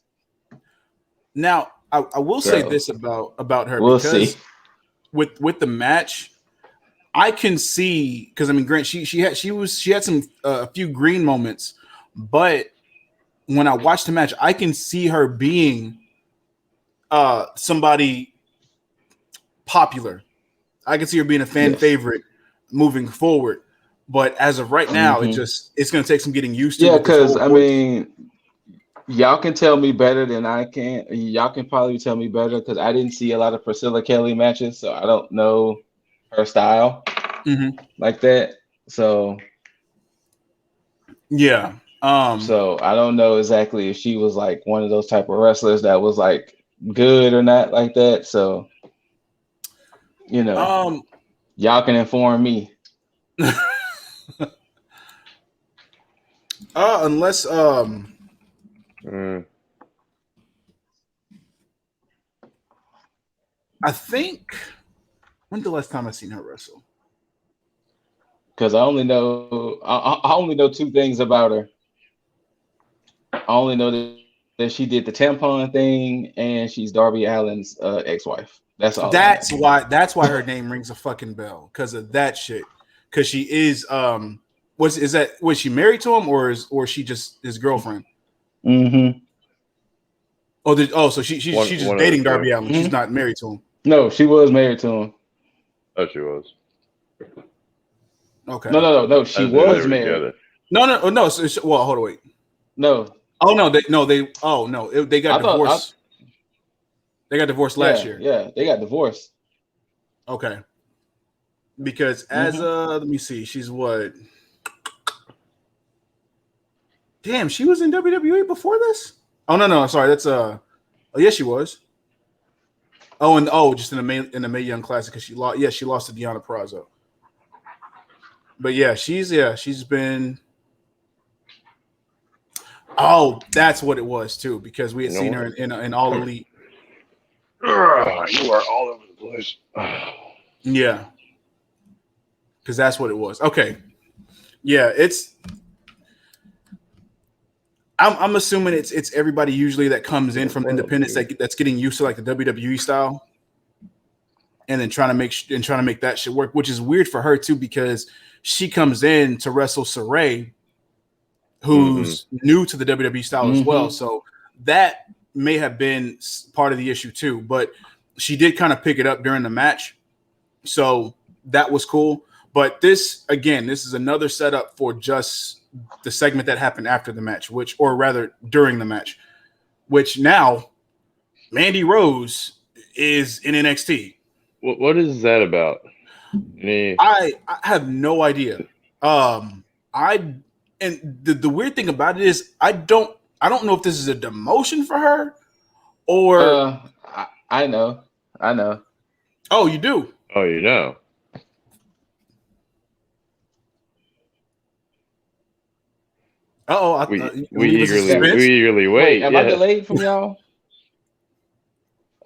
Speaker 1: Now, I will say this about her,
Speaker 3: we'll
Speaker 1: because
Speaker 3: see.
Speaker 1: with the match, I can see, because I mean, Grant, she had some a few green moments, but when I watched the match, I can see her being somebody popular. I can see her being a fan favorite moving forward. But as of right now, it's going to take some getting used to.
Speaker 3: Yeah, because I mean, y'all can tell me better than I can. Y'all can probably tell me better, because I didn't see a lot of Priscilla Kelly matches, so I don't know her style like that. So
Speaker 1: yeah.
Speaker 3: So I don't know exactly if she was like one of those type of wrestlers that was like good or not like that. So y'all can inform me.
Speaker 1: Unless I think, when's the last time I seen her wrestle?
Speaker 3: Because I only know two things about her. I only know that she did the tampon thing, and she's Darby Allin's ex-wife. That's all.
Speaker 1: That's why her name rings a fucking bell, because of that shit. Because she is was she married to him, or is she just his girlfriend? So she's just dating Darby Allin. She's not married to him.
Speaker 3: No, she was married to him.
Speaker 2: Oh, she was.
Speaker 1: Okay.
Speaker 3: No. She was married.
Speaker 2: Together.
Speaker 1: No. Well, hold on, wait.
Speaker 3: No.
Speaker 1: Oh no, they got divorced. They got divorced last year.
Speaker 3: Yeah, they got divorced.
Speaker 1: Okay. Because as let me see, she's what? Damn, she was in WWE before this? Oh no, sorry, that's yes, she was. Just in the Mae Young Classic, because she lost to Deonna Purrazzo. But yeah, she's been. Oh, that's what it was too, because we had seen her in All Elite.
Speaker 2: You are all over the place.
Speaker 1: Yeah, because that's what it was. Okay, yeah, it's. I'm assuming it's everybody usually that comes in from independence that's getting used to like the WWE style, and then trying to make that shit work, which is weird for her too, because she comes in to wrestle Saray, who's new to the WWE style as well. So that may have been part of the issue too, but she did kind of pick it up during the match. So that was cool. But this is another setup for just the segment that happened after the match, or rather during the match, which now Mandy Rose is in NXT.
Speaker 2: What is that about?
Speaker 1: I have no idea. The weird thing about it is I don't I don't know if this is a demotion for her or.
Speaker 3: I know.
Speaker 1: Oh, you do.
Speaker 2: Oh, you know.
Speaker 1: Oh,
Speaker 2: we eagerly wait.
Speaker 3: Am I delayed from y'all?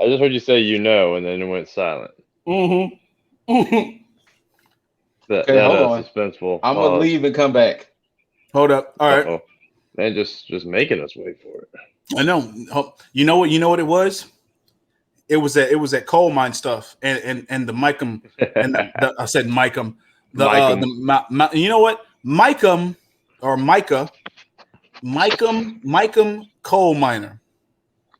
Speaker 2: I just heard you say you know, and then it went silent.
Speaker 3: Mm-hmm.
Speaker 2: That
Speaker 3: hold on.
Speaker 2: Suspenseful.
Speaker 3: I'm gonna leave and come back.
Speaker 1: Hold up. All right.
Speaker 2: Uh-oh. Man, just making us wait for it.
Speaker 1: I know. You know what? You know what it was? It was that coal mine stuff and the Micum and I said Micum. You know what? Micum or Micah. Micum coal miner.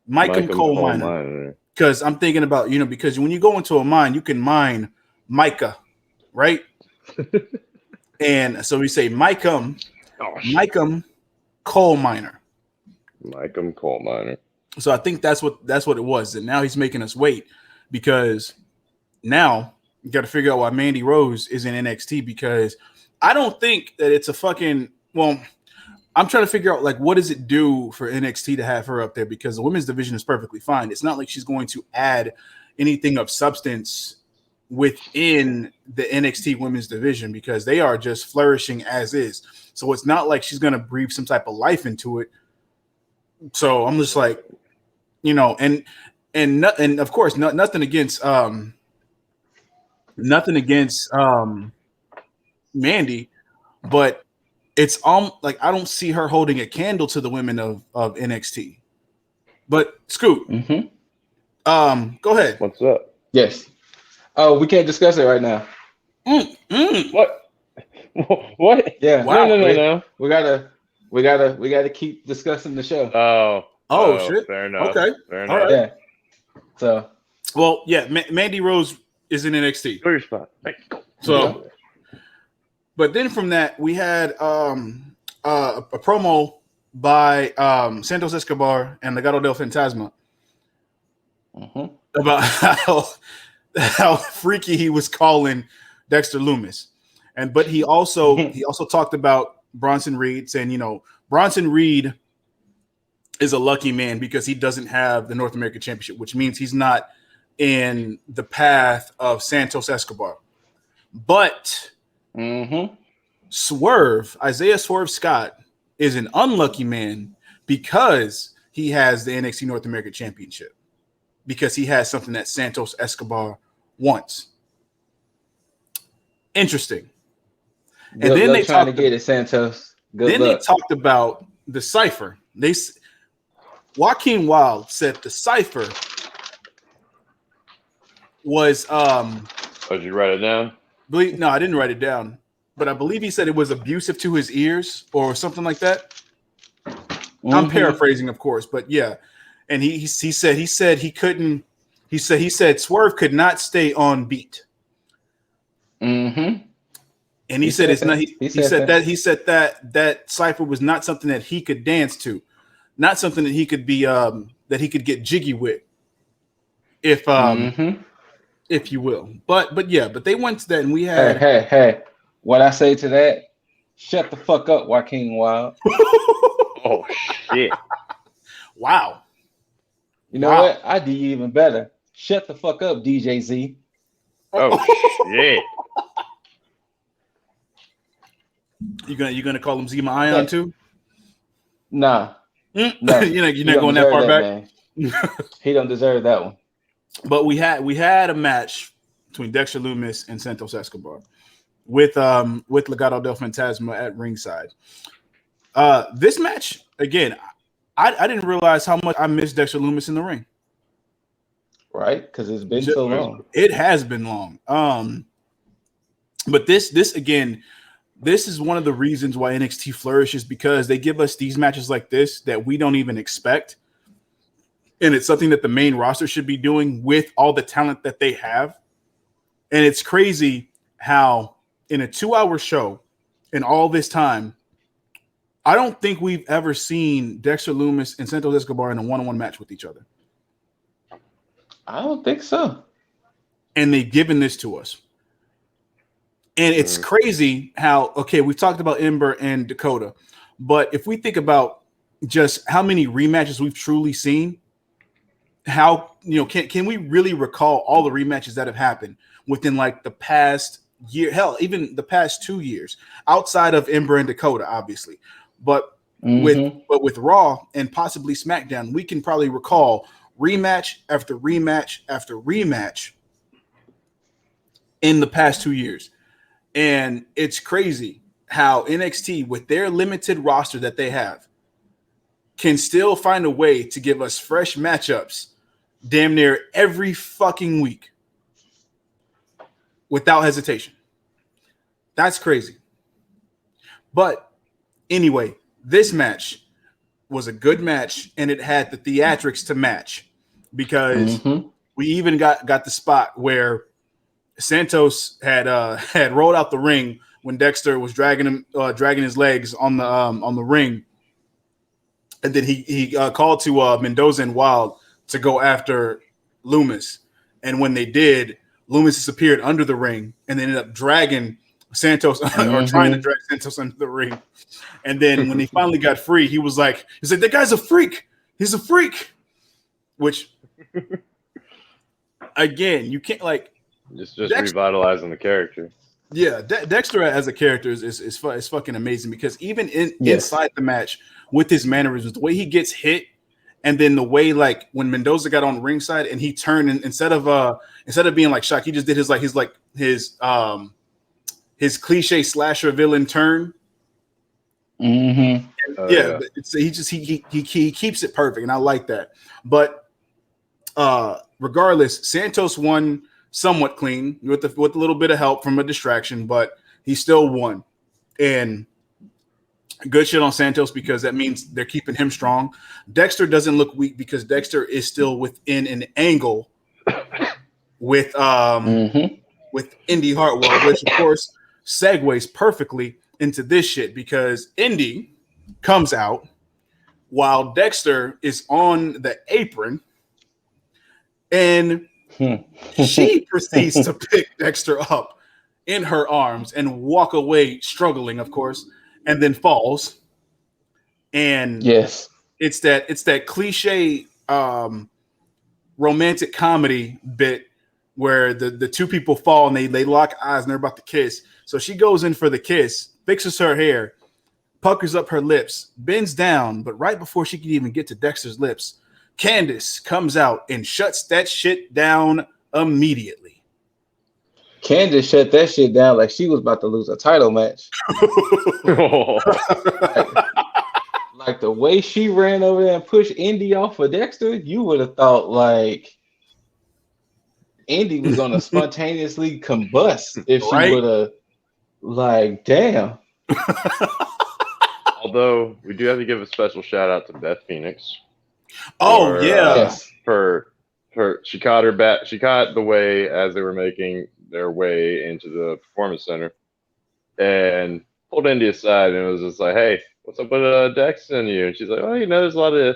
Speaker 1: Micum coal miner. Because I'm thinking about, because when you go into a mine, you can mine mica, right? And so we say Micum coal miner.
Speaker 2: Micum coal miner.
Speaker 1: So I think that's what it was. And now he's making us wait because now you got to figure out why Mandy Rose is in NXT, because I don't think that it's a fucking, well, I'm trying to figure out, like, what does it do for NXT to have her up there? Because the women's division is perfectly fine. It's not like she's going to add anything of substance within the NXT women's division because they are just flourishing as is. So it's not like she's going to breathe some type of life into it. So I'm just like, and of course, nothing against Mandy, but it's like I don't see her holding a candle to the women of NXT. But Scoot, go ahead.
Speaker 2: What's up?
Speaker 3: Yes. Oh, we can't discuss it right now.
Speaker 2: What? What?
Speaker 3: Yeah.
Speaker 1: Wow.
Speaker 2: No.
Speaker 3: We gotta keep discussing the show.
Speaker 2: Oh,
Speaker 1: shit.
Speaker 2: Fair enough.
Speaker 1: Okay.
Speaker 2: Fair enough.
Speaker 1: All right.
Speaker 3: Yeah. So.
Speaker 1: Well, yeah, Mandy Rose is in NXT.
Speaker 2: Go your spot. Hey, go.
Speaker 1: So, but then from that we had a promo by Santos Escobar and Legado del Fantasma about how freaky he was calling Dexter Lumis, but he also talked about Bronson Reed, saying Bronson Reed is a lucky man because he doesn't have the North American Championship, which means he's not in the path of Santos Escobar. But Isaiah Swerve Scott is an unlucky man because he has the NXT North American Championship, because he has something that Santos Escobar wants. Interesting.
Speaker 3: And then they trying to get it, Santos. They
Speaker 1: talked about the cipher. Joaquin Wilde said the cipher was
Speaker 2: Did you write it down?
Speaker 1: No, I didn't write it down, but I believe he said it was abusive to his ears or something like that. I'm paraphrasing, of course, but yeah. And he said he couldn't. He said Swerve could not stay on beat. And he said it's not. He said that cipher was not something that he could dance to, not something that he could be that he could get jiggy with, if you will. But they went to that, and we had.
Speaker 3: Hey! What I say to that? Shut the fuck up, Joaquin Wilde.
Speaker 2: Oh shit!
Speaker 1: Wow.
Speaker 3: You know what? I do even better. Shut the fuck up, DJ Z.
Speaker 2: Oh shit!
Speaker 1: You gonna call him Zima Ion too?
Speaker 3: Nah.
Speaker 1: No. you're not going that far back.
Speaker 3: He don't deserve that one.
Speaker 1: But we had a match between Dexter Lumis and Santos Escobar with Legado del Fantasma at ringside. This match, again, I didn't realize how much I missed Dexter Lumis in the ring.
Speaker 3: Right, because it's been so long.
Speaker 1: It has been long. But this again, this is one of the reasons why NXT flourishes, because they give us these matches like this that we don't even expect. And it's something that the main roster should be doing with all the talent that they have. And it's crazy how in a 2-hour show, in all this time, I don't think we've ever seen Dexter Lumis and Santos Escobar in a one-on-one match with each other.
Speaker 3: I don't think so.
Speaker 1: And they've given this to us. And it's crazy how, okay, we've talked about Ember and Dakota, but if we think about just how many rematches we've truly seen. How, can we really recall all the rematches that have happened within like the past year, hell, even the past 2 years, outside of Ember and Dakota, obviously, but with Raw and possibly SmackDown, we can probably recall rematch after rematch after rematch in the past 2 years. And it's crazy how NXT, with their limited roster that they have, can still find a way to give us fresh matchups damn near every fucking week without hesitation. That's crazy. But anyway, this match was a good match, and it had the theatrics to match, because we even got the spot where Santos had rolled out the ring when Dexter was dragging his legs on the ring, and then he called to Mendoza and Wild to go after Loomis, and when they did, Loomis disappeared under the ring and they ended up dragging Santos or trying to drag Santos under the ring. And then when he finally got free, he was like, that guy's a freak. He's a freak. Which, again, you can't like
Speaker 2: just revitalizing the character.
Speaker 1: Yeah, Dexter as a character is fucking amazing, because even inside the match with his mannerisms, the way he gets hit, and then the way like when Mendoza got on ringside and he turned, and instead of being like shocked, he just did his cliche slasher villain turn. He keeps it perfect, and I like that. But regardless, Santos won somewhat clean with a little bit of help from a distraction, but he still won. And good shit on Santos, because that means they're keeping him strong. Dexter doesn't look weak because Dexter is still within an angle with Indy Hartwell, which of course segues perfectly into this shit, because Indy comes out while Dexter is on the apron, and she proceeds to pick Dexter up in her arms and walk away, struggling, of course, and then falls. And it's that cliche romantic comedy bit where the two people fall and they lock eyes and they're about to kiss. So she goes in for the kiss, fixes her hair, puckers up her lips, bends down, but right before she can even get to Dexter's lips, Candace comes out and shuts that shit down immediately.
Speaker 3: Candace shut that shit down like she was about to lose a title match. Like the way she ran over there and pushed Indy off of Dexter, you would have thought like Indy was going to spontaneously combust if she would have, like, damn.
Speaker 2: Although we do have to give a special shout out to Beth Phoenix. She caught her back. She caught the way as they were making their way into the performance center, and pulled Indy aside and was just like, "Hey, what's up with Dex and you?" And she's like, "Oh, there's a lot of,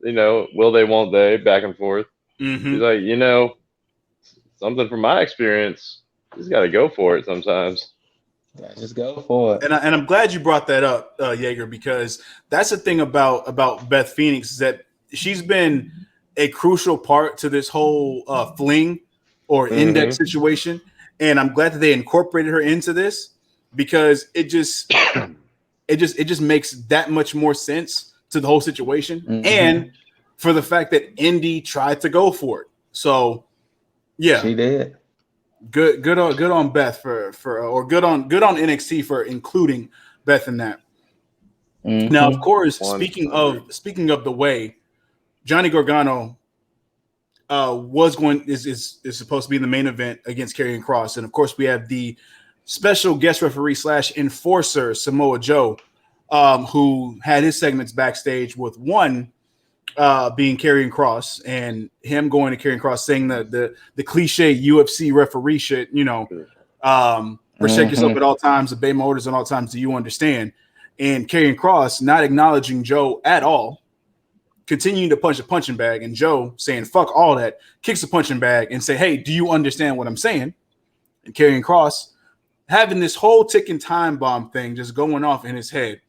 Speaker 2: will they, won't they, back and forth." She's like, something from my experience, you just got to go for it sometimes.
Speaker 3: Yeah, just go for it.
Speaker 1: And I'm glad you brought that up, Jaeger, because that's the thing about Beth Phoenix, is that she's been a crucial part to this whole fling or index situation. And I'm glad that they incorporated her into this, because it just makes that much more sense to the whole situation. And for the fact that Indy tried to go for it. So yeah,
Speaker 3: she did.
Speaker 1: Good on Beth or good on NXT for including Beth in that. Now, of course, speaking of the way, Johnny Gargano is supposed to be in the main event against Karrion Kross, and of course we have the special guest referee / enforcer Samoa Joe, who had his segments backstage, with one being Karrion Kross, and him going to Karrion Kross saying the cliche UFC referee shit, protect yourself at all times, obey my orders at all times, do you understand? And Karrion Kross not acknowledging Joe at all, continuing to punch a punching bag, and Joe saying fuck all that, kicks a punching bag and say, hey, do you understand what I'm saying? And Karrion Kross having this whole ticking time bomb thing just going off in his head,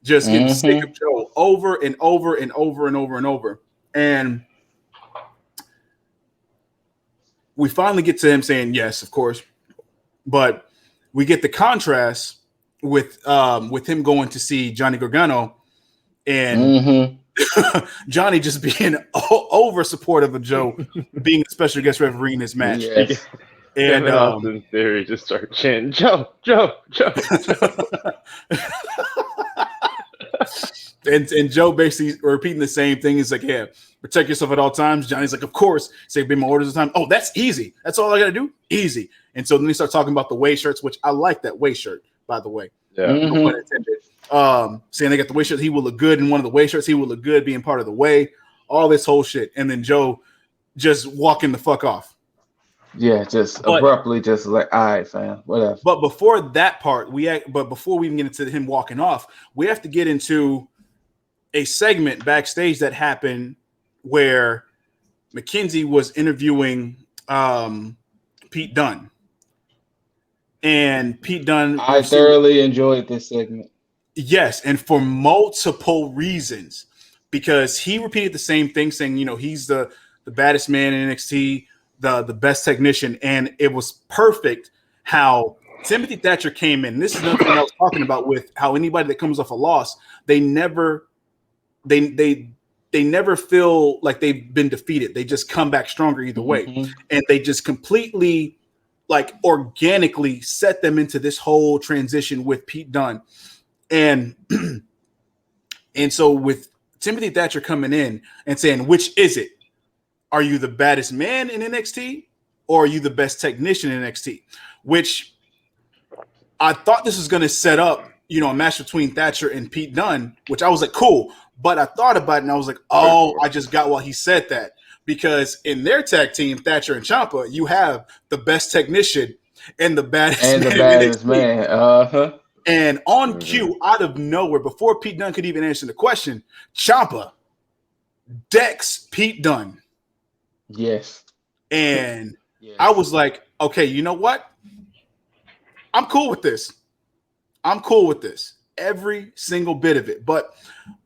Speaker 1: just getting sick of Joe Joe over and over and over and over and over. And we finally get to him saying yes, of course. But we get the contrast with him going to see Johnny Gargano and Johnny just being over supportive of Joe being a special guest referee in this match.
Speaker 3: Yes.
Speaker 2: And Austin Theory just start chanting, Joe.
Speaker 1: and Joe basically repeating the same thing. He's like, yeah, protect yourself at all times. Johnny's like, of course. Say, obey my orders all the time. Oh, that's easy. That's all I got to do? Easy. And so then they start talking about the way shirts, which I like that way shirt, by the way.
Speaker 2: Yeah.
Speaker 1: No pun intended. Saying they got the way shirts. He will look good in one of the way shirts. He will look good being part of the way. All this whole shit. And then Joe just walking the fuck off.
Speaker 3: Yeah, abruptly, just like, all right, fam, whatever.
Speaker 1: But before that part, before we even get into him walking off, we have to get into a segment backstage that happened where McKenzie was interviewing Pete Dunne. And Pete Dunne,
Speaker 3: I thoroughly enjoyed this segment.
Speaker 1: Yes, and for multiple reasons, because he repeated the same thing, saying, he's the baddest man in NXT, the best technician, and it was perfect how Timothy Thatcher came in. This is another thing I was talking about with how anybody that comes off a loss, they never feel like they've been defeated. They just come back stronger either way, and they just completely, like, organically set them into this whole transition with Pete Dunne. And so with Timothy Thatcher coming in and saying, which is it? Are you the baddest man in NXT or are you the best technician in NXT? Which I thought this was going to set up, a match between Thatcher and Pete Dunne, which I was like, cool. But I thought about it and I was like, oh, I just got why he said that. Because in their tag team, Thatcher and Ciampa, you have the best technician and the baddest man. And on cue, out of nowhere, before Pete Dunne could even answer the question, Ciampa decks Pete Dunne.
Speaker 3: Yes.
Speaker 1: And I was like, okay, you know what? I'm cool with this. Every single bit of it. But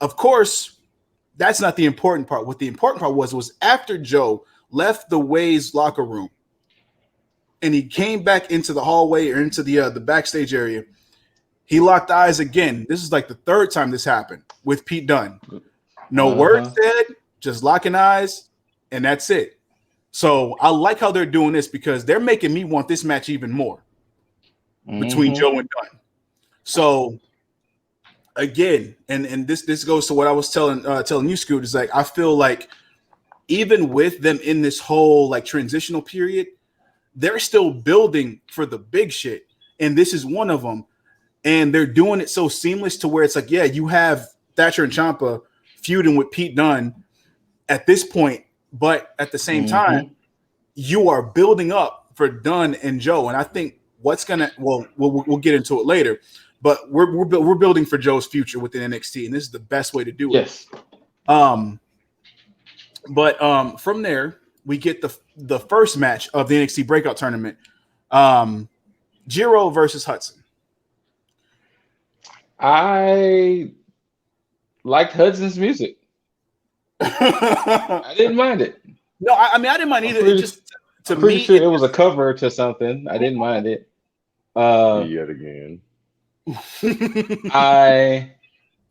Speaker 1: of course, that's not the important part. What the important part was after Joe left the Ways locker room and he came back into the hallway or into the backstage area, he locked eyes again. This is like the third time this happened with Pete Dunne. No words said, just locking eyes, and that's it. So I like how they're doing this because they're making me want this match even more between Joe and Dunne. So again, and this goes to what I was telling you, Scoot, is like I feel like even with them in this whole like transitional period, they're still building for the big shit, and this is one of them. And they're doing it so seamless to where it's like, yeah, you have Thatcher and Ciampa feuding with Pete Dunne at this point, but at the same time, you are building up for Dunne and Joe. And I think we'll get into it later, but we're building for Joe's future within NXT, and this is the best way to do it.
Speaker 3: Yes.
Speaker 1: But from there, we get the first match of the NXT Breakout Tournament, Jiro versus Hudson.
Speaker 3: I liked Hudson's music. I didn't mind it.
Speaker 1: No, I mean I didn't mind either. It just
Speaker 3: I'm pretty sure it was a cover to something. I didn't mind it.
Speaker 2: Yet again.
Speaker 3: I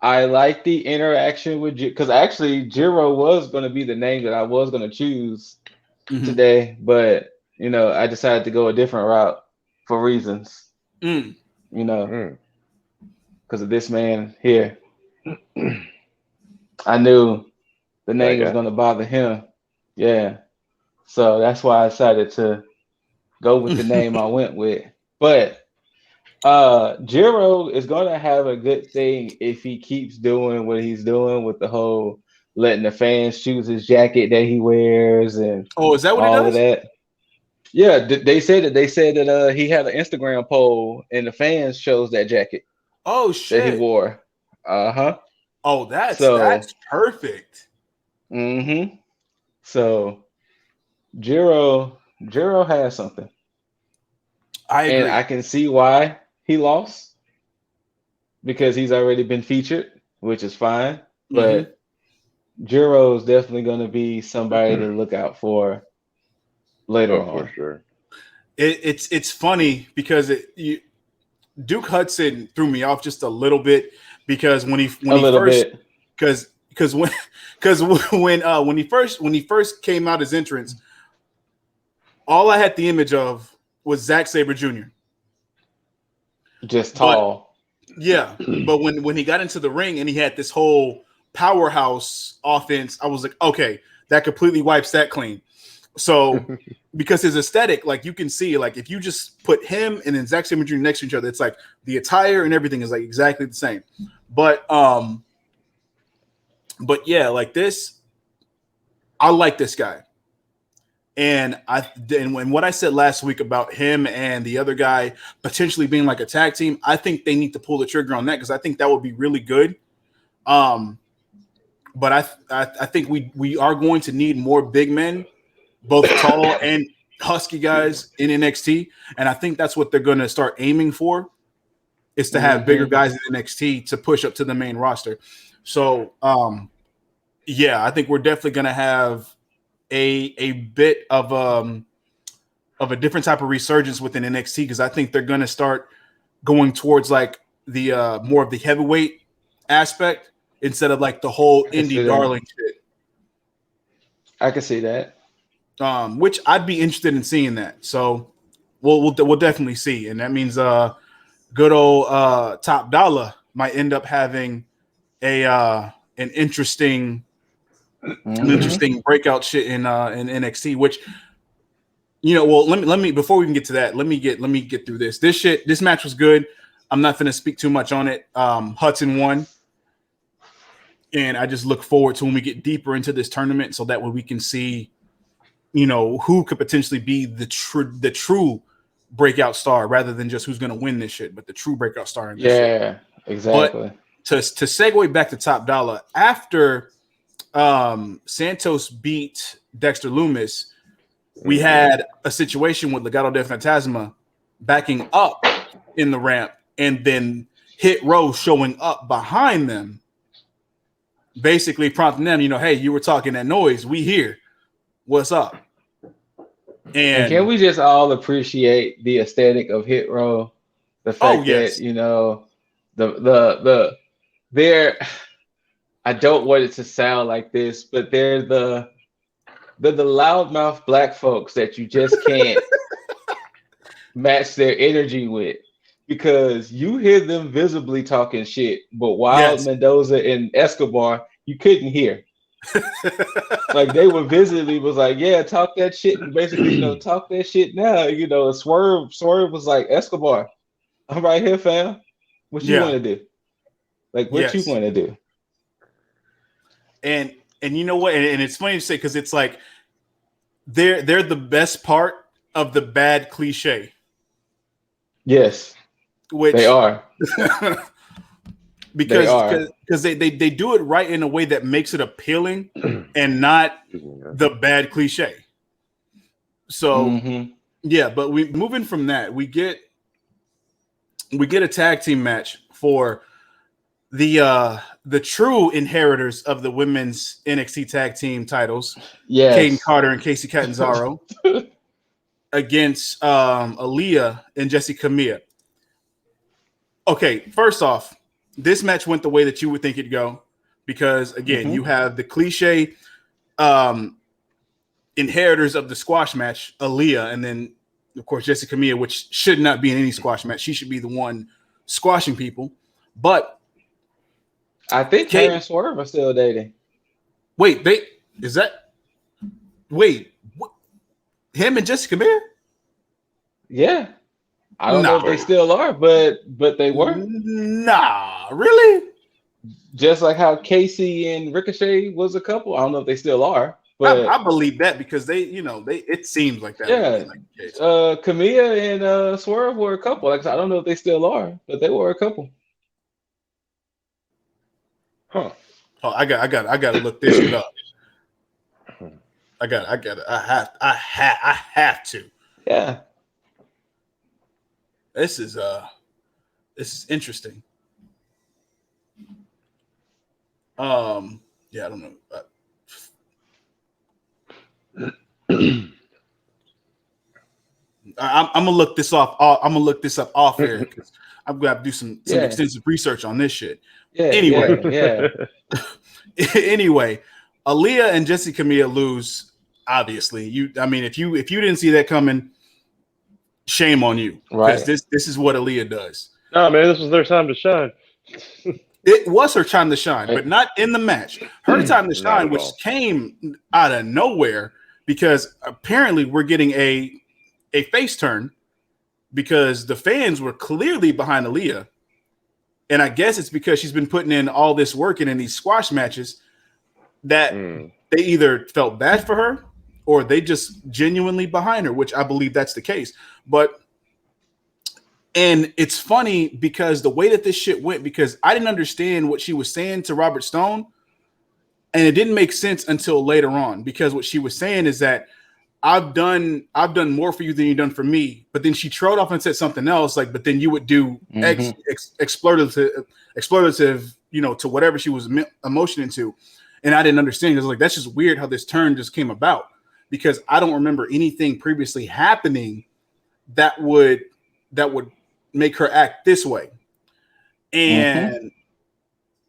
Speaker 3: like the interaction with because actually Jiro was going to be the name that I was going to choose today, but I decided to go a different route for reasons. Because of this man here. I knew the name was going to bother him. Yeah. So that's why I decided to go with the name I went with. But Jiro is going to have a good thing if he keeps doing what he's doing with the whole letting the fans choose his jacket that he wears. And
Speaker 1: is that what
Speaker 3: all
Speaker 1: he does?
Speaker 3: of that. Yeah, they said that he had an Instagram poll and the fans chose that jacket.
Speaker 1: Oh shit!
Speaker 3: That he wore.
Speaker 1: Oh, that's perfect.
Speaker 3: So Jiro has something.
Speaker 1: I agree.
Speaker 3: And I can see why he lost because he's already been featured, which is fine. but Jiro is definitely going to be somebody to look out for later
Speaker 2: Oh,
Speaker 3: on.
Speaker 2: for sure.
Speaker 1: It's funny because Duke Hudson threw me off just a little bit because when he first when he first came out his entrance, all I had the image of was Zack Sabre Jr.
Speaker 3: Just tall.
Speaker 1: But when he got into the ring and he had this whole powerhouse offense, I was like, okay, that completely wipes that clean. So because his aesthetic, like you can see, like if you just put him and then Zack Sabre Jr. next to each other, it's like the attire and everything is like exactly the same. But yeah, like this, I like this guy. And when what I said last week about him and the other guy potentially being like a tag team, I think they need to pull the trigger on that because I think that would be really good. But I think we are going to need more big men, both tall and husky guys in NXT, and I think that's what they're going to start aiming for, is to have bigger guys in NXT to push up to the main roster. So, yeah, I think we're definitely going to have a bit of a different type of resurgence within NXT because I think they're going to start going towards like the more of the heavyweight aspect instead of like the whole indie darling shit.
Speaker 3: I can see that.
Speaker 1: Which I'd be interested in seeing that. So we'll definitely see, and that means good old Top Dollar might end up having an interesting breakout shit in NXT. Which, you know, well, let me before we even get to that, let me get through this. This match was good. I'm not going to speak too much on it. Hudson won. And I just look forward to when we get deeper into this tournament so that way we can see, you know, who could potentially be the true breakout star rather than just who's going to win this shit, but the true breakout star in this shit.
Speaker 3: Exactly.
Speaker 1: But to segue back to Top Dollar, after Santos beat Dexter Lumis, we had a situation with Legado del Fantasma backing up in the ramp and then Hit Row showing up behind them, basically prompting them, you know, hey, you were talking that noise. We here. What's up?
Speaker 3: And can we just all appreciate the aesthetic of Hit Row? The fact that, you know, they're, I don't want it to sound like this, but they're the loudmouth black folks that you just can't match their energy with, because you hear them visibly talking shit, but Wild Mendoza and Escobar, you couldn't hear. Like they were visibly was like, yeah, talk that shit, and basically, you know, talk that shit now. You know, Swerve was like, Escobar, I'm right here, fam. What you want to do? Like, what you want to do?
Speaker 1: And you know what? And it's funny to say because it's like they're the best part of the bad cliche.
Speaker 3: Yes,
Speaker 1: which
Speaker 3: they are.
Speaker 1: because they do it right in a way that makes it appealing and not the bad cliche. So yeah, but we moving from that, we get a tag team match for the true inheritors of the women's NXT tag team titles, Kaden Carter and Casey Catanzaro, against Aaliyah and Jessie Camilla. Okay, first off, this match went the way that you would think it'd go because, again, you have the cliche inheritors of the squash match, Aaliyah, and then, of course, Jessie Camilla, which should not be in any squash match. She should be the one squashing people. But
Speaker 3: I think her and Swerve are still dating.
Speaker 1: Wait, him and Jessie Camilla?
Speaker 3: Yeah. I don't know if they still are, but they were.
Speaker 1: Nah, really?
Speaker 3: Just like how Casey and Ricochet was a couple. I don't know if they still are, but
Speaker 1: I believe that because they it seems like that.
Speaker 3: Yeah. Camilla and Swerve were a couple. Like I don't know if they still are, but they were a couple.
Speaker 1: Huh. Oh, I got to look this shit up. I have to.
Speaker 3: Yeah.
Speaker 1: This is interesting. Yeah, I don't know. I'm gonna look this off. I'm gonna look this up off air because I'm gonna have to do some extensive research on this shit. Anyway, anyway, Aaliyah and Jessie Camille lose. Obviously, I mean, if you didn't see that coming, shame on you. Because this is what Aaliyah does.
Speaker 2: No, man, this was their time to shine.
Speaker 1: It was her time to shine, but not in the match. Her time to shine, which came out of nowhere, because apparently we're getting a face turn because the fans were clearly behind Aaliyah. And I guess it's because she's been putting in all this work in these squash matches that they either felt bad for her or they just genuinely behind her, which I believe that's the case. And it's funny because the way that this shit went, because I didn't understand what she was saying to Robert Stone, and it didn't make sense until later on, because what she was saying is that I've done more for you than you've done for me. But then she trailed off and said something else, like, but then you would do exploitative, to whatever she was emotioning to. And I didn't understand. I was like, that's just weird how this turn just came about, because I don't remember anything previously happening that would make her act this way. And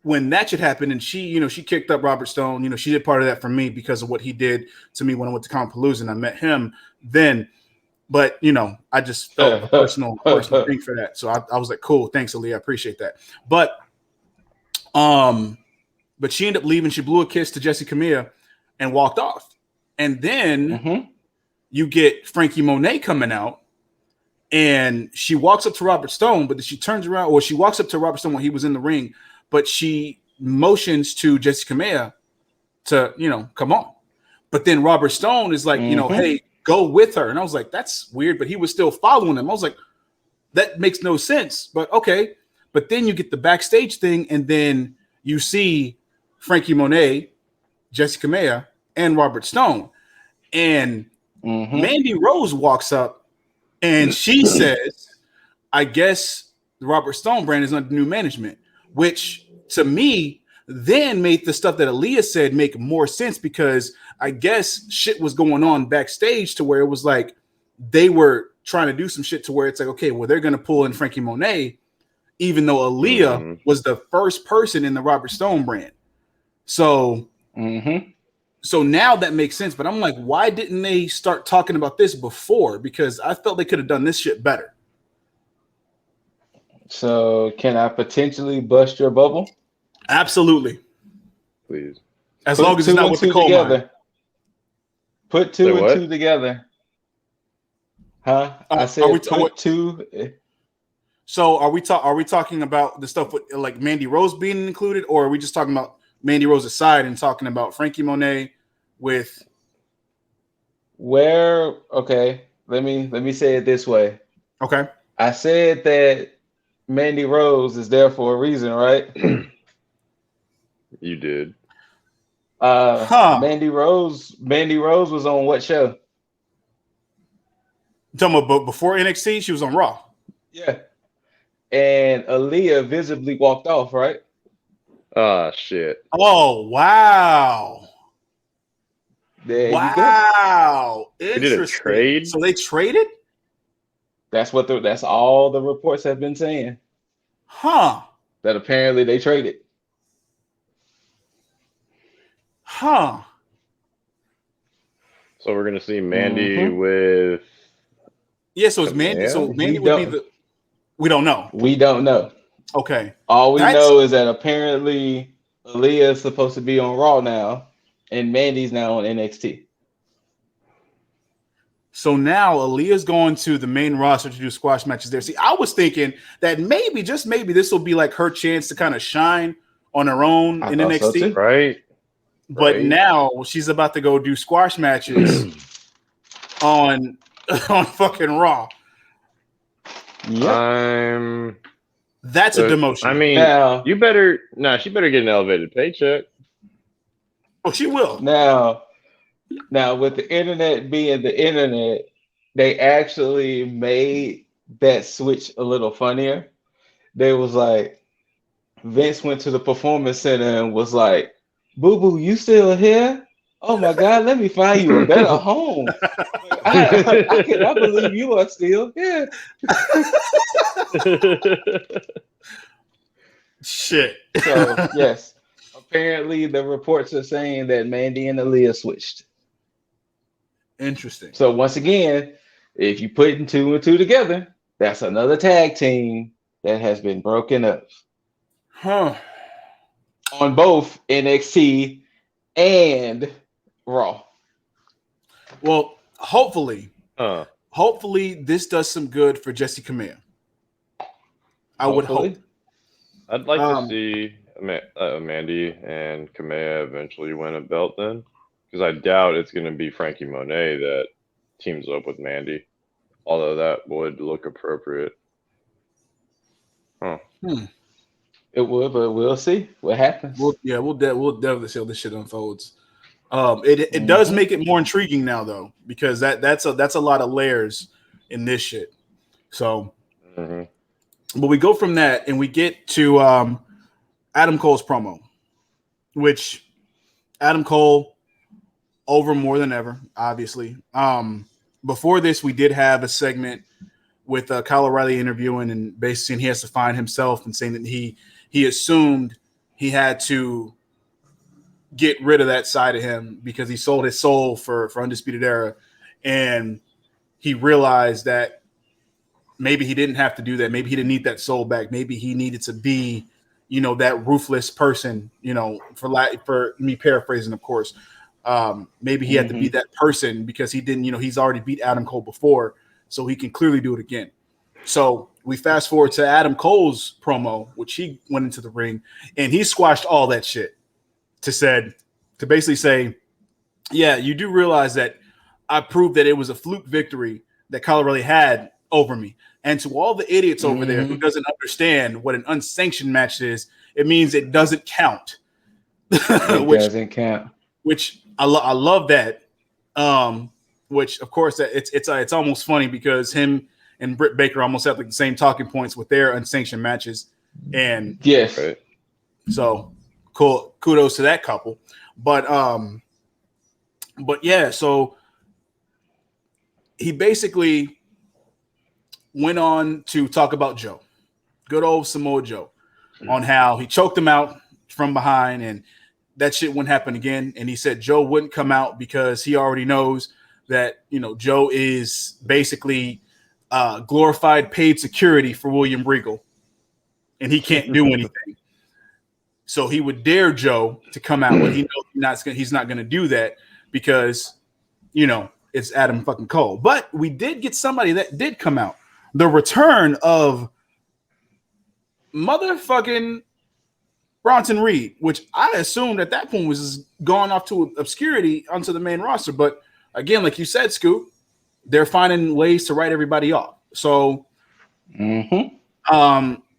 Speaker 1: when that should happen, and she kicked up Robert Stone, she did part of that for me because of what he did to me when I went to Compalooza and I met him then. But I just felt a personal thing for that. So I was like, cool, thanks, Aaliyah, I appreciate that. But she ended up leaving. She blew a kiss to Jessie Camille and walked off. And then you get Frankie Monet coming out, and she walks up to Robert Stone, but then she turns around, or she walks up to Robert Stone when he was in the ring, but she motions to Jessie Camille to, come on. But then Robert Stone is like, hey, go with her. And I was like, that's weird, but he was still following him. I was like, that makes no sense, but okay. But then you get the backstage thing, and then you see Frankie Monet, Jessie Camille, and Robert Stone. And Mandy Rose walks up, and she says, I guess the Robert Stone brand is under new management, which to me then made the stuff that Aaliyah said make more sense, because I guess shit was going on backstage to where it was like they were trying to do some shit to where it's like, okay, well, they're going to pull in Frankie Monet, even though Aaliyah was the first person in the Robert Stone brand. So, so now that makes sense. But I'm like, why didn't they start talking about this before? Because I felt they could have done this shit better.
Speaker 3: So can I potentially bust your bubble?
Speaker 1: Absolutely.
Speaker 2: Please.
Speaker 1: As long as it's not with the coal mine.
Speaker 3: Put two and two together. Huh? I said put two.
Speaker 1: So are we talking about the stuff with like Mandy Rose being included, or are we just talking about Mandy Rose's side and talking about Frankie Monet with
Speaker 3: okay, let me say it this way.
Speaker 1: Okay.
Speaker 3: I said that Mandy Rose is there for a reason, right?
Speaker 2: You did.
Speaker 3: Mandy Rose was on what show?
Speaker 1: You talking about before NXT? She was on Raw.
Speaker 3: Yeah. And Aaliyah visibly walked off, right?
Speaker 2: Oh shit.
Speaker 1: Oh wow.
Speaker 3: There you
Speaker 1: go. Interesting.
Speaker 2: They did a trade?
Speaker 1: So they traded?
Speaker 3: That's all the reports have been saying.
Speaker 1: Huh.
Speaker 3: That apparently they traded.
Speaker 1: Huh.
Speaker 2: So we're gonna see Mandy with.
Speaker 1: Yeah, so it's Mandy. So Mandy would be the. We don't know.
Speaker 3: We don't know.
Speaker 1: Okay.
Speaker 3: All we know is that apparently Aaliyah is supposed to be on Raw now, and Mandy's now on NXT.
Speaker 1: So now Aaliyah's going to the main roster to do squash matches there. See, I was thinking that maybe, just maybe, this will be like her chance to kind of shine on her own in NXT.
Speaker 2: So right.
Speaker 1: But now she's about to go do squash matches on fucking Raw.
Speaker 3: Yep.
Speaker 1: That's a demotion.
Speaker 2: I mean, she better get an elevated paycheck.
Speaker 1: Oh, she will.
Speaker 3: Now, with the internet being the internet, they actually made that switch a little funnier. They was like, Vince went to the performance center and was like, "Boo Boo, you still here? Oh my God, let me find you a better home. I cannot believe you are still here."
Speaker 1: Shit.
Speaker 3: So yes, apparently the reports are saying that Mandy and Aaliyah switched.
Speaker 1: Interesting.
Speaker 3: So once again, if you put two and two together, that's another tag team that has been broken up
Speaker 1: Huh.
Speaker 3: on both NXT and Raw.
Speaker 1: Well, hopefully
Speaker 2: Huh.
Speaker 1: this does some good for Jesse Kamea. I would hope.
Speaker 3: Hopefully.
Speaker 2: I'd like to see Mandy and Kamea eventually win a belt then, because I doubt it's going to be Frankie Monet that teams up with Mandy, although that would look appropriate. Huh.
Speaker 3: It would, but we'll see what happens.
Speaker 1: We'll definitely see how this shit unfolds. It does make it more intriguing now though, because that's a lot of layers in this shit. So, but we go from that and we get to Adam Cole's promo, which Adam Cole over more than ever, obviously. Before this, we did have a segment with Kyle O'Reilly interviewing and basically saying he has to find himself and saying that he assumed he had to get rid of that side of him because he sold his soul for Undisputed Era, and he realized that maybe he didn't have to do that. Maybe he didn't need that soul back. Maybe he needed to be, that ruthless person, for me paraphrasing, of course. Maybe he had to be that person because he didn't, he's already beat Adam Cole before, so he can clearly do it again. So we fast forward to Adam Cole's promo, which he went into the ring and he squashed all that shit to basically say, yeah, you do realize that I proved that it was a fluke victory that Kyle O'Reilly had over me. And to all the idiots over there who doesn't understand what an unsanctioned match is, it means it doesn't count.
Speaker 3: Doesn't count.
Speaker 1: Which I love that. Which of course it's almost funny because him and Britt Baker almost have like the same talking points with their unsanctioned matches. And
Speaker 3: yes,
Speaker 2: right.
Speaker 1: So cool. Kudos to that couple. But yeah, so he basically went on to talk about Joe, good old Samoa Joe, on how he choked him out from behind and that shit wouldn't happen again. And he said Joe wouldn't come out because he already knows that, Joe is basically glorified paid security for William Regal and he can't do anything. So he would dare Joe to come out, but he knows he's not going to do that because, it's Adam fucking Cole. But we did get somebody that did come out. The return of motherfucking Bronson Reed, which I assumed at that point was gone off to obscurity onto the main roster. But again, like you said, Scoot, they're finding ways to write everybody off. So,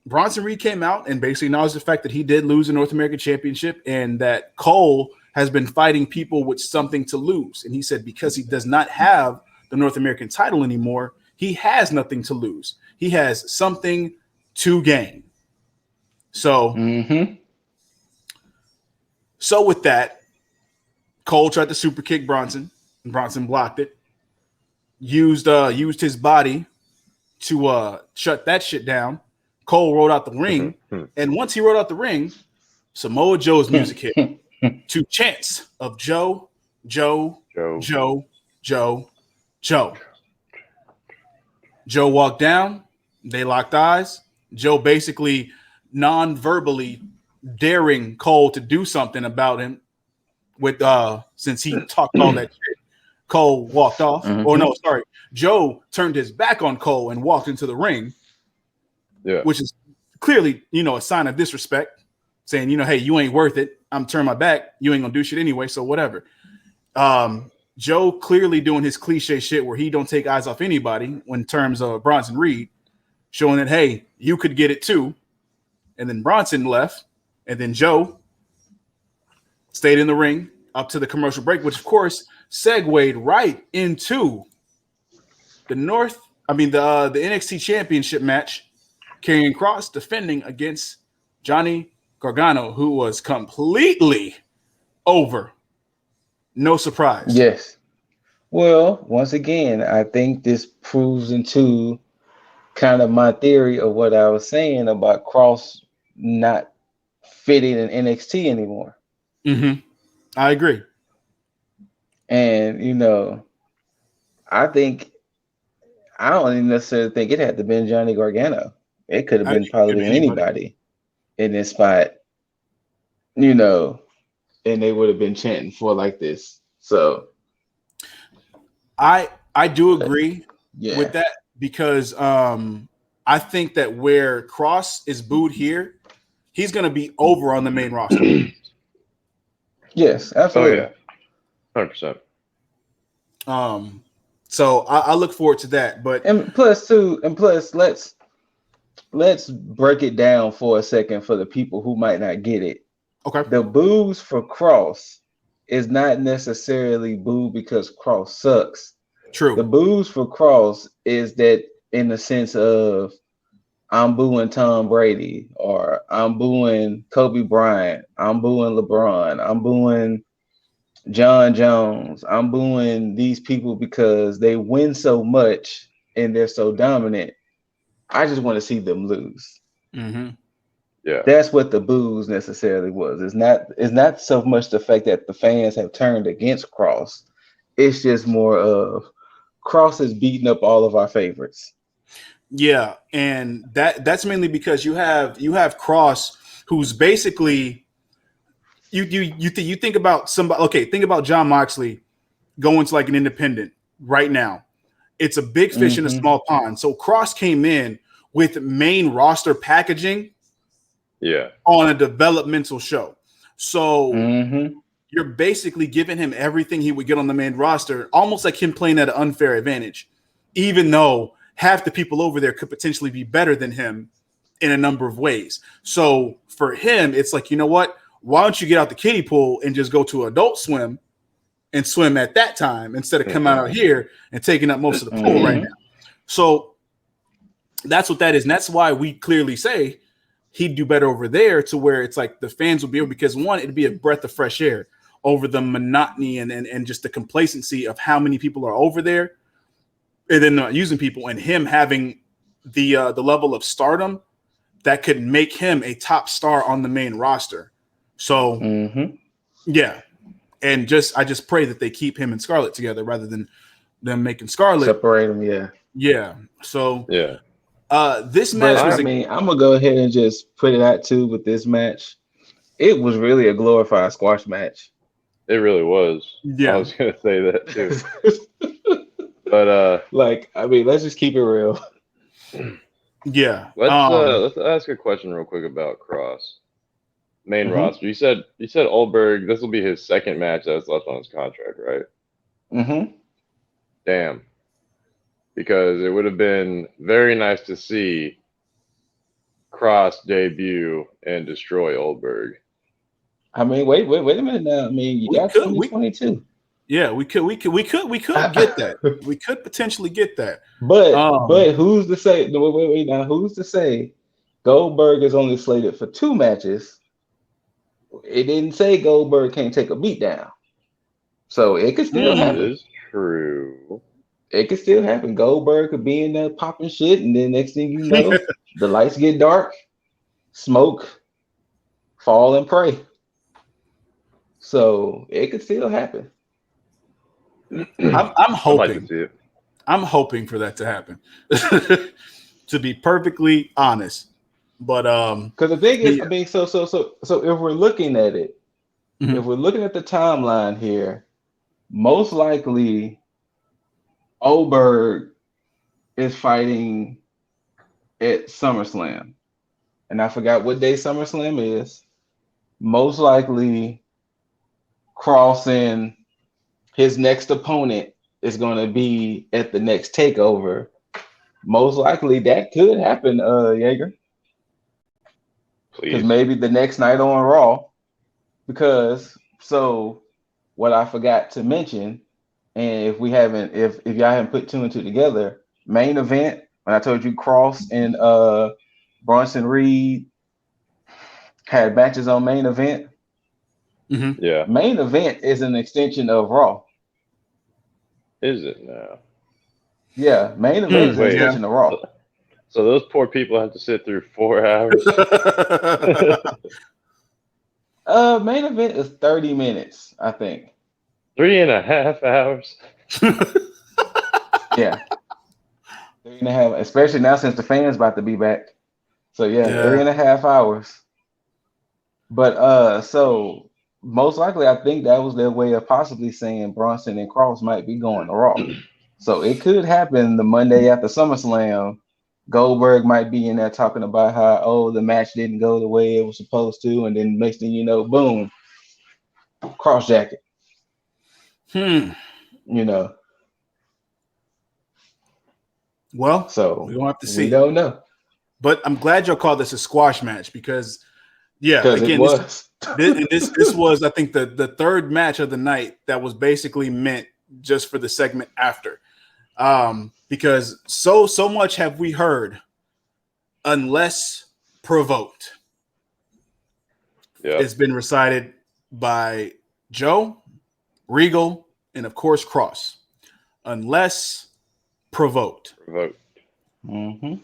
Speaker 1: Bronson Reed came out and basically acknowledged the fact that he did lose the North American Championship and that Cole has been fighting people with something to lose. And he said because he does not have the North American title anymore, he has nothing to lose. He has something to gain. So, so with that, Cole tried to super kick Bronson, and Bronson blocked it. Used his body to shut that shit down. Cole rolled out the ring, and once he rolled out the ring, Samoa Joe's music hit. 2 chants of Joe, Joe, Joe, Joe, Joe, Joe. Joe walked down. They locked eyes. Joe basically non-verbally daring Cole to do something about him with since he talked all that shit. Cole walked off. Oh no, sorry. Joe turned his back on Cole and walked into the ring. Yeah. Which is clearly, a sign of disrespect, saying, hey, you ain't worth it. I'm turning my back. You ain't gonna do shit anyway, so whatever. Joe clearly doing his cliche shit where he don't take eyes off anybody in terms of Bronson Reed, showing that, hey, you could get it too. And then Bronson left, and then Joe stayed in the ring up to the commercial break, which of course segued right into the NXT Championship match. Karrion Kross defending against Johnny Gargano, who was completely over. No surprise.
Speaker 3: Yes. Well, once again, I think this proves into kind of my theory of what I was saying about Kross not fitting in NXT anymore.
Speaker 1: Mm-hmm. I agree.
Speaker 3: And I don't even necessarily think it had to been Johnny Gargano. It could have been probably anybody in this spot, and they would have been chanting for like this. So
Speaker 1: I do agree with that because I think that where Kross is booed here, he's going to be over on the main roster.
Speaker 3: Yes, absolutely.
Speaker 2: Oh yeah, 100%.
Speaker 1: So I look forward to that. But
Speaker 3: plus, let's break it down for a second for the people who might not get it.
Speaker 1: Okay.
Speaker 3: The boos for Kross is not necessarily boo because Kross sucks.
Speaker 1: True.
Speaker 3: The boos for Kross is that in the sense of I'm booing Tom Brady, or I'm booing Kobe Bryant, I'm booing LeBron, I'm booing John Jones, I'm booing these people because they win so much and they're so dominant. I just want to see them lose.
Speaker 1: Mm-hmm.
Speaker 2: Yeah,
Speaker 3: that's what the boos necessarily was. It's not so much the fact that the fans have turned against Kross. It's just more of Kross is beating up all of our favorites.
Speaker 1: Yeah, and that's mainly because you have Kross, who's basically you think about somebody. Okay, think about John Moxley going to like an independent right now. It's a big fish in a small pond. So Kross came in with main roster packaging.
Speaker 2: Yeah.
Speaker 1: On a developmental show. So you're basically giving him everything he would get on the main roster, almost like him playing at an unfair advantage, even though half the people over there could potentially be better than him in a number of ways. So for him, it's like, you know what? Why don't you get out the kiddie pool and just go to Adult Swim and swim at that time instead of coming out here and taking up most of the pool right now? So that's what that is. And that's why we clearly say he'd do better over there, to where it's like the fans will be able, because one, it'd be a breath of fresh air over the monotony and just the complacency of how many people are over there and then not using people, and him having the level of stardom that could make him a top star on the main roster. So yeah. And I just pray that they keep him and Scarlett together rather than them making Scarlett
Speaker 3: separate them. Yeah.
Speaker 1: So
Speaker 2: yeah.
Speaker 1: This match was.
Speaker 3: I'm gonna go ahead and just put it out too with this match. It was really a glorified squash match.
Speaker 2: It really was.
Speaker 1: Yeah,
Speaker 2: I was gonna say that too. But
Speaker 3: let's just keep it real.
Speaker 1: Yeah.
Speaker 2: Let's ask a question real quick about Kross. Main roster. You said Oldberg, this will be his second match that's left on his contract, right? Damn. Because it would have been very nice to see Kross debut and destroy Oldberg.
Speaker 3: I mean, wait a minute now. I mean, you got 2022.
Speaker 1: Yeah, we could get that. We could potentially get that.
Speaker 3: But who's to say? Wait now. Who's to say Goldberg is only slated for 2 matches? It didn't say Goldberg can't take a beat down, so it could still happen.
Speaker 2: That is true.
Speaker 3: It could still happen. Goldberg could be in there popping shit, and then next thing you know, the lights get dark, smoke, fall and pray. So it could still happen.
Speaker 1: I'm hoping.
Speaker 2: I'd like to see it.
Speaker 1: I'm hoping for that to happen. To be perfectly honest, but
Speaker 3: because the thing is, I mean, so if we're looking at it, if we're looking at the timeline here, most likely Oldberg is fighting at SummerSlam, and I forgot what day SummerSlam is. Most likely, Kross and his next opponent is going to be at the next takeover. Most likely, that could happen, Jaeger. Because maybe the next night on Raw. Because what I forgot to mention, and if y'all haven't put 2 and 2 together, main event when I told you Kross and Bronson Reed had matches on main event.
Speaker 1: Mm-hmm.
Speaker 2: Yeah.
Speaker 3: Main event is an extension of Raw.
Speaker 2: Is it now?
Speaker 3: Yeah, main event is an
Speaker 2: Wait.
Speaker 3: extension of Raw.
Speaker 2: So those poor people have to sit through 4 hours.
Speaker 3: Main event is 30 minutes, I think.
Speaker 2: 3.5 hours.
Speaker 3: Yeah. 3.5, especially now since the fans about to be back. So yeah,
Speaker 1: Yeah.
Speaker 3: 3.5 hours. But so most likely I think that was their way of possibly saying Bronson and Kross might be going to Raw. So it could happen the Monday after SummerSlam. Goldberg might be in there talking about how the match didn't go the way it was supposed to, and then next thing you know, boom, cross jacket. You know.
Speaker 1: Well,
Speaker 3: So
Speaker 1: we don't have to see.
Speaker 3: We don't know.
Speaker 1: But I'm glad y'all called this a squash match because, again,
Speaker 3: it was.
Speaker 1: this was, I think, the third match of the night that was basically meant just for the segment after. Because so much have we heard, unless provoked.
Speaker 2: Yeah.
Speaker 1: It's been recited by Joe, Regal, and of course Kross. Unless provoked.
Speaker 3: Mm-hmm.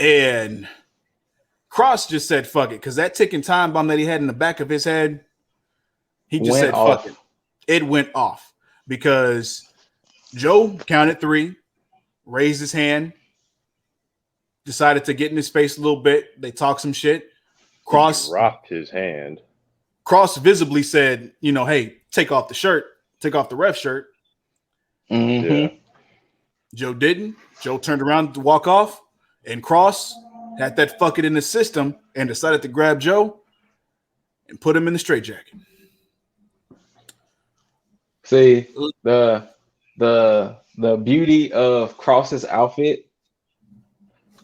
Speaker 1: And Kross just said fuck it, because that ticking time bomb that he had in the back of his head, he just said fuck it. It went off because Joe counted 3, raised his hand, decided to get in his face a little bit. They talked some shit. Kross
Speaker 2: dropped his hand.
Speaker 1: Kross visibly said, hey, take off the shirt, take off the ref shirt.
Speaker 3: Mm-hmm.
Speaker 2: Yeah.
Speaker 1: Joe didn't. Joe turned around to walk off, and Kross had that fuck it in the system and decided to grab Joe and put him in the straitjacket.
Speaker 3: See, the beauty of Kross's outfit,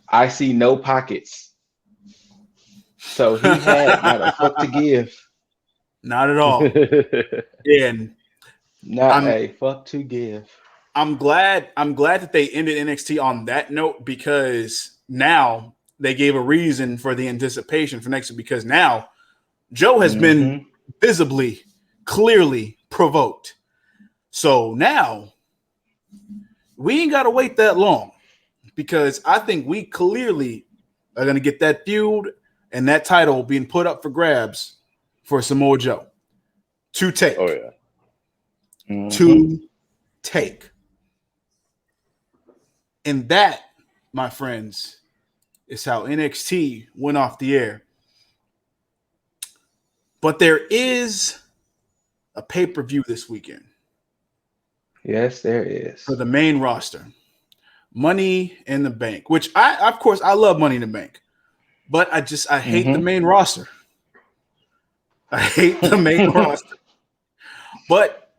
Speaker 3: I see no pockets. So he had not a fuck to give.
Speaker 1: Not at all. And
Speaker 3: not a fuck to give.
Speaker 1: I'm glad that they ended NXT on that note, because now they gave a reason for the anticipation for next week, because now Joe has been visibly, clearly provoked. So now we ain't got to wait that long, because I think we clearly are going to get that feud and that title being put up for grabs for Samoa Joe to take.
Speaker 2: Oh, yeah.
Speaker 1: To take. And that, my friends, is how NXT went off the air. But there is a pay-per-view this weekend.
Speaker 3: Yes, there is.
Speaker 1: For the main roster. Money in the Bank, which I love Money in the Bank. But I hate the main roster. I hate the main roster. But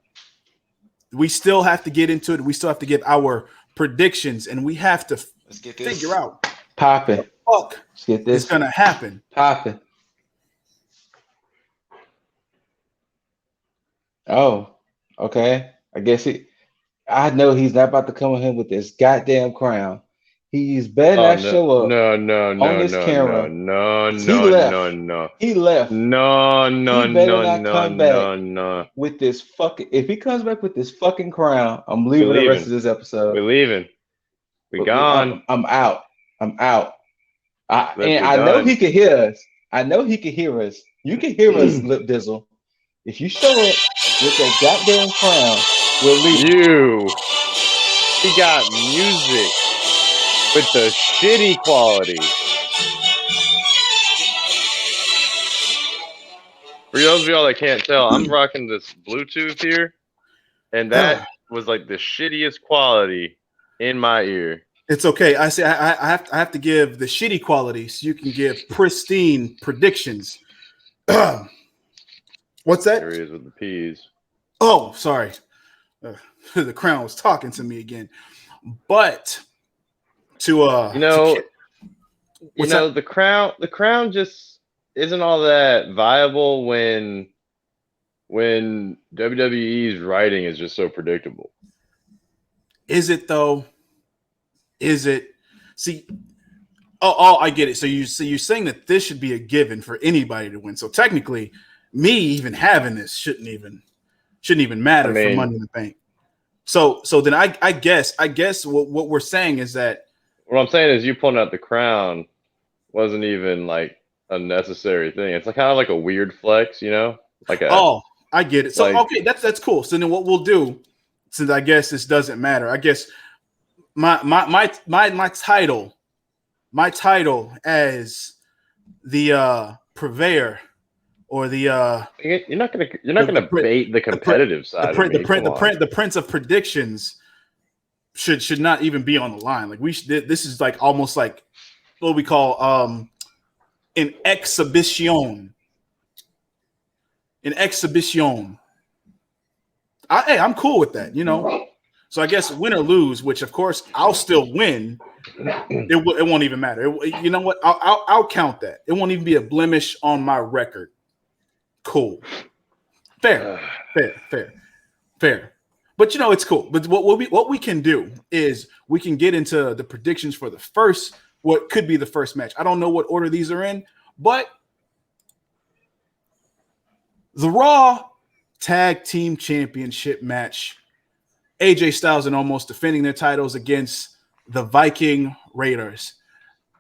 Speaker 1: we still have to get into it. We still have to give our predictions, and we have to figure out
Speaker 3: popping.
Speaker 1: Fuck,
Speaker 3: let's get this.
Speaker 1: It's gonna happen.
Speaker 3: Popping. Oh, okay. I guess I know he's not about to come in with this goddamn crown. He's better not show up. On this camera.
Speaker 2: No.
Speaker 3: He left.
Speaker 2: No.
Speaker 3: He better not come back with this fucking. If he comes back with this fucking crown, I'm leaving the rest of this episode.
Speaker 2: We're leaving. We gone.
Speaker 3: I'm out. I know he can hear us. You can hear us, Lip Dizzle. If you show up with that goddamn crown, we'll leave.
Speaker 2: He got music with the shitty quality. For those of y'all that can't tell, I'm rocking this Bluetooth here, and that was like the shittiest quality in my ear.
Speaker 1: It's okay. I have to give the shitty quality so you can give pristine predictions. What's that?
Speaker 2: Here he is with the P's.
Speaker 1: Oh, sorry. The crown was talking to me again. But the crown just isn't all that viable when WWE's writing is just so predictable. Is it though? Is it? See, Oh, I get it. So you're saying that this should be a given for anybody to win. So technically, me even having this shouldn't even matter for Money in the Bank. So then I guess what we're saying is that
Speaker 2: what I'm saying is you pulling out the crown wasn't even like a necessary thing. It's like kind of like a weird flex, you know?
Speaker 1: I get it. So
Speaker 2: like,
Speaker 1: okay, that's cool. So then what we'll do, since I guess this doesn't matter, I guess my title as the purveyor or the
Speaker 2: you're not gonna bait the competitive side of me.
Speaker 1: The prince of predictions should not even be on the line. Like this is like almost like what we call an exhibition. An exhibition. I'm cool with that, you know. So I guess win or lose, which of course I'll still win. It won't even matter. You know what? I'll count that. It won't even be a blemish on my record. Cool. Fair. But you know, it's cool. But what we can do is we can get into the predictions for what could be the first match. I don't know what order these are in, but the Raw Tag Team Championship match, AJ Styles and Omos defending their titles against the Viking Raiders,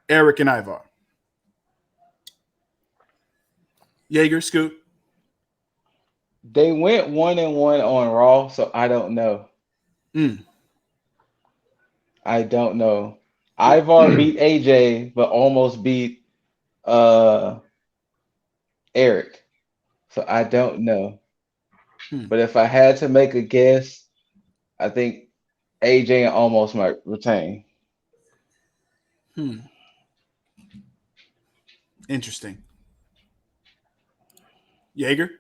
Speaker 1: Eric and Ivar. Jaeger, Scoot.
Speaker 3: They went 1-1 on Raw, so I don't know. I don't know. Ivar beat AJ, but almost beat Eric. So I don't know. But if I had to make a guess, I think AJ and Almost might retain.
Speaker 1: Interesting. Jaeger?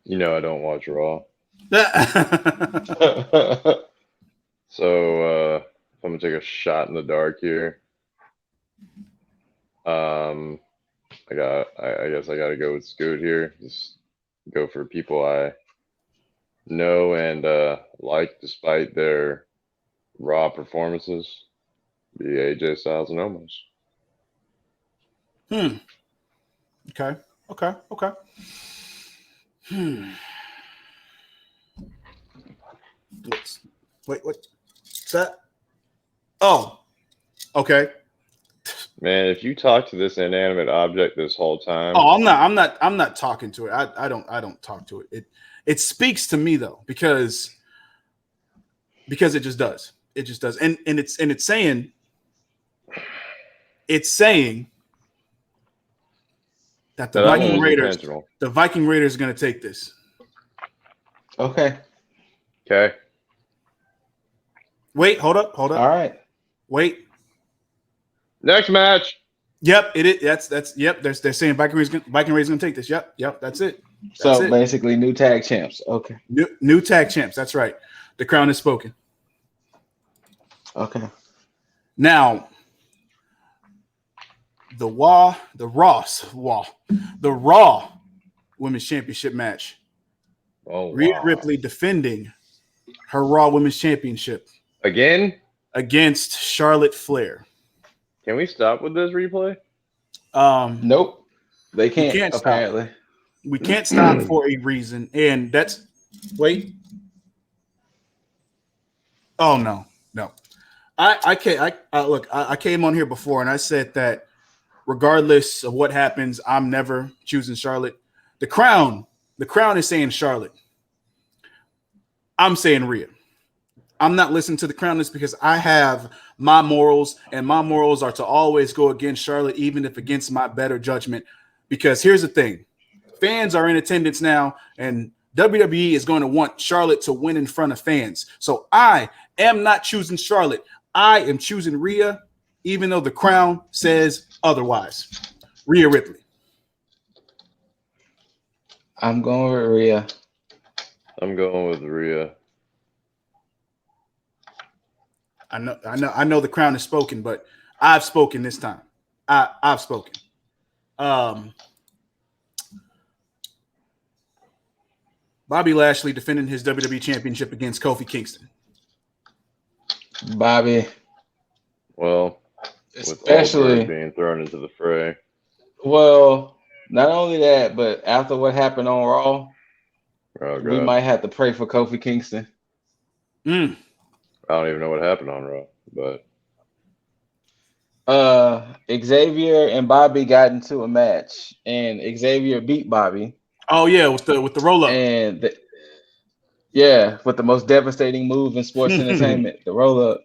Speaker 2: You know I don't watch Raw. So I'm gonna take a shot in the dark here. I guess I gotta go with Scoot here. Just go for people I know and like despite their Raw performances. Be AJ Styles and Omos.
Speaker 1: Okay. What's that? Oh, okay.
Speaker 2: Man, if you talk to this inanimate object this whole time.
Speaker 1: Oh, I'm not talking to it. I don't talk to it. It speaks to me though, because it just does. It just does. And it's saying that the Viking Raiders are going to take this.
Speaker 3: Okay.
Speaker 1: Wait, hold up.
Speaker 3: All right.
Speaker 1: Wait.
Speaker 2: Next match.
Speaker 1: Yep, it is. That's yep. They're saying Viking Raiders going to take this. Yep. That's it.
Speaker 3: So basically, new tag champs. Okay.
Speaker 1: New tag champs. That's right. The crown is spoken.
Speaker 3: Okay.
Speaker 1: Now, the Raw Women's Championship match. Rhea Ripley defending her Raw Women's Championship against Charlotte Flair.
Speaker 2: Can we stop with this replay?
Speaker 3: Nope. They can't apparently.
Speaker 1: Stop. We can't stop for a reason, and that's Oh no. I came on here before and I said that regardless of what happens, I'm never choosing Charlotte. The crown is saying Charlotte. I'm saying Rhea. I'm not listening to the crown list because I have my morals, and my morals are to always go against Charlotte, even if against my better judgment. Because here's the thing. Fans are in attendance now, and WWE is going to want Charlotte to win in front of fans. So I am not choosing Charlotte. I am choosing Rhea, even though the crown says otherwise. Rhea Ripley.
Speaker 3: I'm going with Rhea.
Speaker 2: I'm going with Rhea.
Speaker 1: I know the crown is spoken, but I've spoken this time. I've spoken. Bobby Lashley defending his WWE Championship against Kofi Kingston.
Speaker 3: Bobby.
Speaker 2: Well, with Goldberg
Speaker 3: especially
Speaker 2: being thrown into the fray.
Speaker 3: well, not only that, but after what happened on Raw,
Speaker 2: Oh
Speaker 3: we
Speaker 2: god,
Speaker 3: might have to pray for Kofi Kingston.
Speaker 1: Mm.
Speaker 2: I don't even know what happened on Raw, but
Speaker 3: Xavier and Bobby got into a match, and Xavier beat Bobby,
Speaker 1: Oh yeah, with the roll up.
Speaker 3: and yeah, with the most devastating move in sports entertainment, the roll up.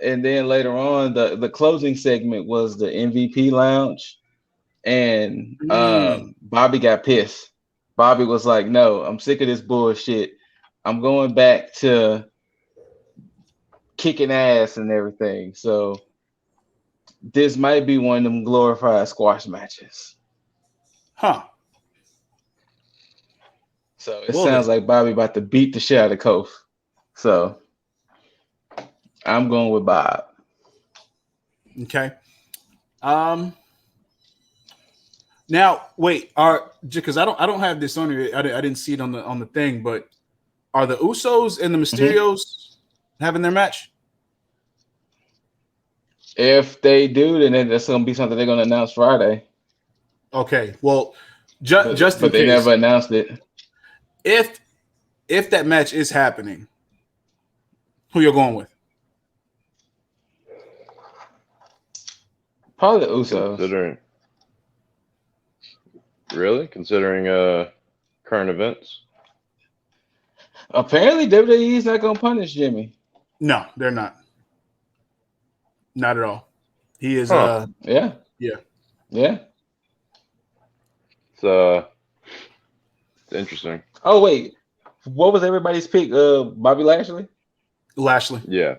Speaker 3: And then later on, the closing segment was the MVP lounge, and Bobby got pissed. Bobby was like, "No, I'm sick of this bullshit. I'm going back to kicking ass and everything." So this might be one of them glorified squash matches.
Speaker 1: Huh.
Speaker 3: So it
Speaker 1: Well then.
Speaker 3: sounds like Bobby about to beat the shit out of Kofi. So I'm going with Bob.
Speaker 1: Okay. Now wait, because I don't have this on here. I didn't see it on the thing, but are the Usos and the Mysterios having their match?
Speaker 3: If they do, then that's gonna be something they're gonna announce Friday.
Speaker 1: Okay. Well, just in
Speaker 3: But they
Speaker 1: case,
Speaker 3: never announced it.
Speaker 1: if that match is happening, who you're going with?
Speaker 3: Probably the Usos.
Speaker 2: Considering current events.
Speaker 3: Apparently, WWE's not gonna punish Jimmy.
Speaker 1: No, they're not. Not at all. He is
Speaker 3: Yeah.
Speaker 1: yeah.
Speaker 3: Yeah.
Speaker 2: It's interesting.
Speaker 3: Oh wait, what was everybody's pick? Bobby Lashley.
Speaker 1: Lashley.
Speaker 2: Yeah.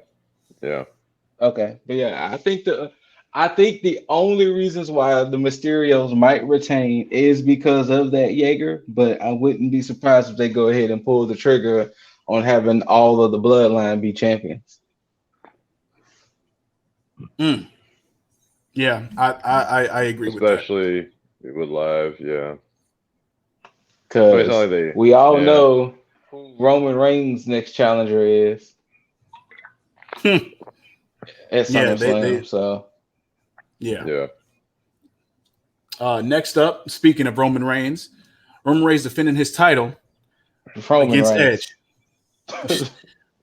Speaker 3: Okay, but yeah, I think the only reasons why the Mysterios might retain is because of that Jaeger, but I wouldn't be surprised if they go ahead and pull the trigger on having all of the bloodline be champions.
Speaker 1: Yeah, I agree with that.
Speaker 2: Especially with live, yeah.
Speaker 3: Because we all know who Roman Reigns' next challenger is at SummerSlam. So
Speaker 1: yeah. Next up, speaking of Roman Reigns defending his title against
Speaker 3: Reigns.
Speaker 1: Edge.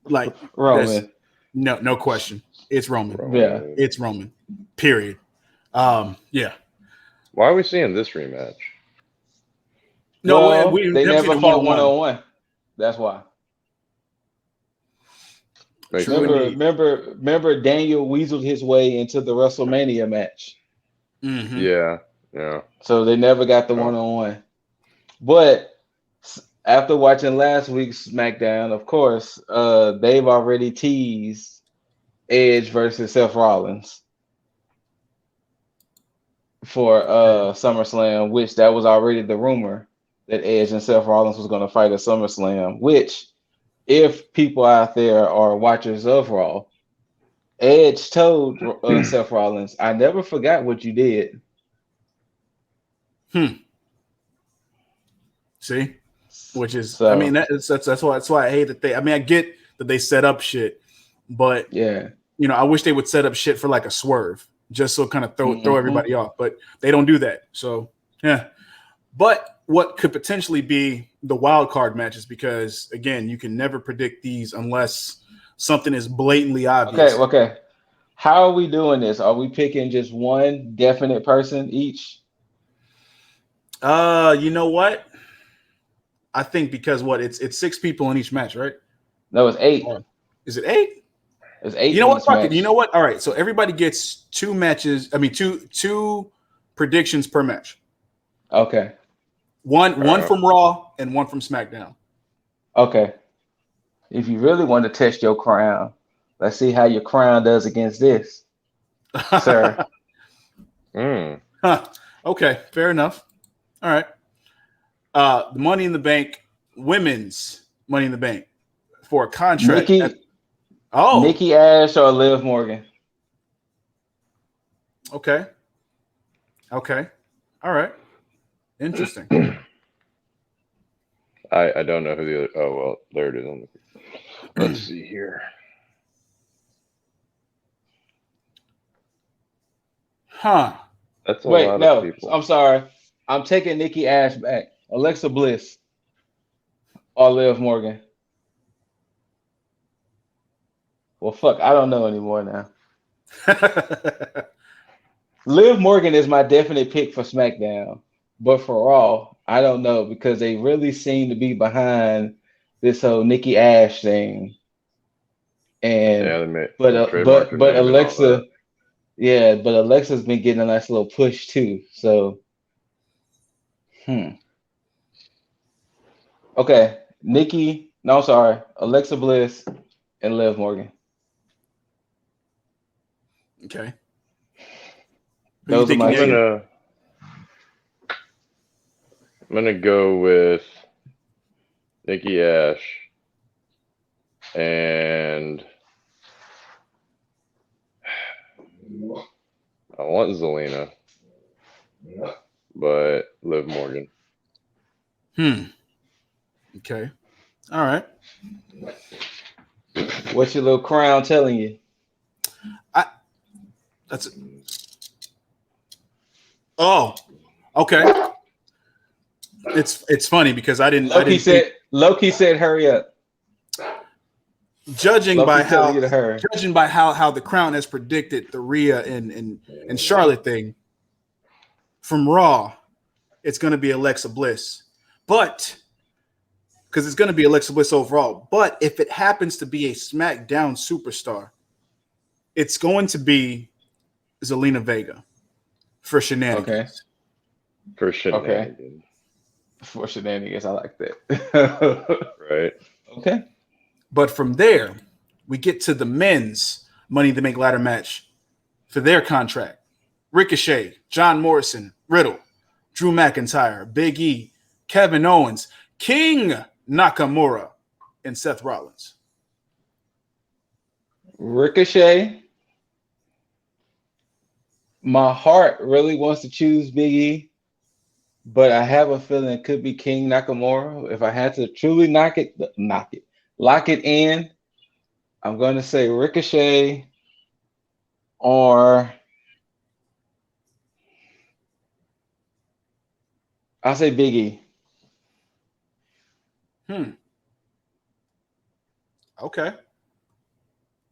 Speaker 1: Like
Speaker 3: Roman.
Speaker 1: No question. It's Roman.
Speaker 3: Yeah.
Speaker 1: It's Roman. Period. Yeah.
Speaker 2: Why are we seeing this rematch?
Speaker 1: No,
Speaker 3: they never fought one-on-one. That's why. Remember Daniel weaseled his way into the WrestleMania match.
Speaker 1: Mm-hmm.
Speaker 2: Yeah.
Speaker 3: So they never got the one-on-one. But after watching last week's SmackDown, of course, they've already teased Edge versus Seth Rollins for SummerSlam, which that was already the rumor that Edge and Seth Rollins was going to fight at SummerSlam, which if people out there are watchers of Raw, Edge told Seth Rollins, "I never forgot what you did."
Speaker 1: See, which is, I mean, that's why I hate that I get that they set up shit, but
Speaker 3: yeah,
Speaker 1: I wish they would set up shit for like a swerve, just so kind of throw everybody off, but they don't do that. So yeah, but what could potentially be the wild card matches, because again, you can never predict these unless something is blatantly obvious.
Speaker 3: Okay. How are we doing this? Are we picking just one definite person each?
Speaker 1: You know what? I think because it's 6 people in each match, right?
Speaker 3: No, it's 8.
Speaker 1: Is it 8?
Speaker 3: It's 8.
Speaker 1: You know what? Fuck it. You know what? All right. So everybody gets 2 matches. I mean, two predictions per match.
Speaker 3: Okay.
Speaker 1: One from Raw and one from SmackDown.
Speaker 3: Okay. If you really want to test your crown, let's see how your crown does against this, sir.
Speaker 1: Okay, fair enough. All right. The Money in the Bank, women's Money in the Bank for a contract.
Speaker 3: Nikki Ash or Liv Morgan.
Speaker 1: Okay. All right. Interesting.
Speaker 2: I don't know who the other. Oh well, there it is. Let's see here.
Speaker 1: Huh.
Speaker 2: That's a
Speaker 3: Wait,
Speaker 2: lot of
Speaker 3: no,
Speaker 2: people.
Speaker 3: I'm sorry. I'm taking Nikki Ash back. Alexa Bliss or Liv Morgan. Well, fuck, I don't know anymore now. Liv Morgan is my definite pick for SmackDown, but for Raw, I don't know because they really seem to be behind this whole Nikki Ash thing.
Speaker 2: Yeah,
Speaker 3: And
Speaker 2: they trademarked her
Speaker 3: but
Speaker 2: name and all
Speaker 3: Alexa,
Speaker 2: that.
Speaker 3: yeah, but Alexa's been getting a nice little push too. So, okay, Nikki, no, sorry, Alexa Bliss and Liv Morgan.
Speaker 1: Okay. Who you
Speaker 3: Those are
Speaker 1: thinking?
Speaker 3: my two.
Speaker 2: I'm gonna go with Nikki Ash and I want Zelina, but Liv Morgan.
Speaker 1: Okay. All right.
Speaker 3: What's your little crown telling you?
Speaker 1: That's. Oh. Okay. It's funny because I didn't think.
Speaker 3: Loki said, hurry up.
Speaker 1: Judging by
Speaker 3: Loki telling
Speaker 1: how
Speaker 3: you to hurry.
Speaker 1: the Crown has predicted the Rhea and Charlotte thing from Raw, it's going to be Alexa Bliss, but because it's going to be Alexa Bliss overall. But if it happens to be a SmackDown superstar, it's going to be Zelina Vega for shenanigans.
Speaker 3: Okay.
Speaker 2: For shenanigans.
Speaker 3: For shenanigans, I like that.
Speaker 2: Right.
Speaker 3: Okay.
Speaker 1: But from there, we get to the men's Money in the Bank ladder match for their contract. Ricochet, John Morrison, Riddle, Drew McIntyre, Big E, Kevin Owens, King Nakamura, and Seth Rollins.
Speaker 3: Ricochet. My heart really wants to choose Big E, but I have a feeling it could be King Nakamura. If I had to truly lock it in, I'm going to say Ricochet or I'll say Big E.
Speaker 1: Okay.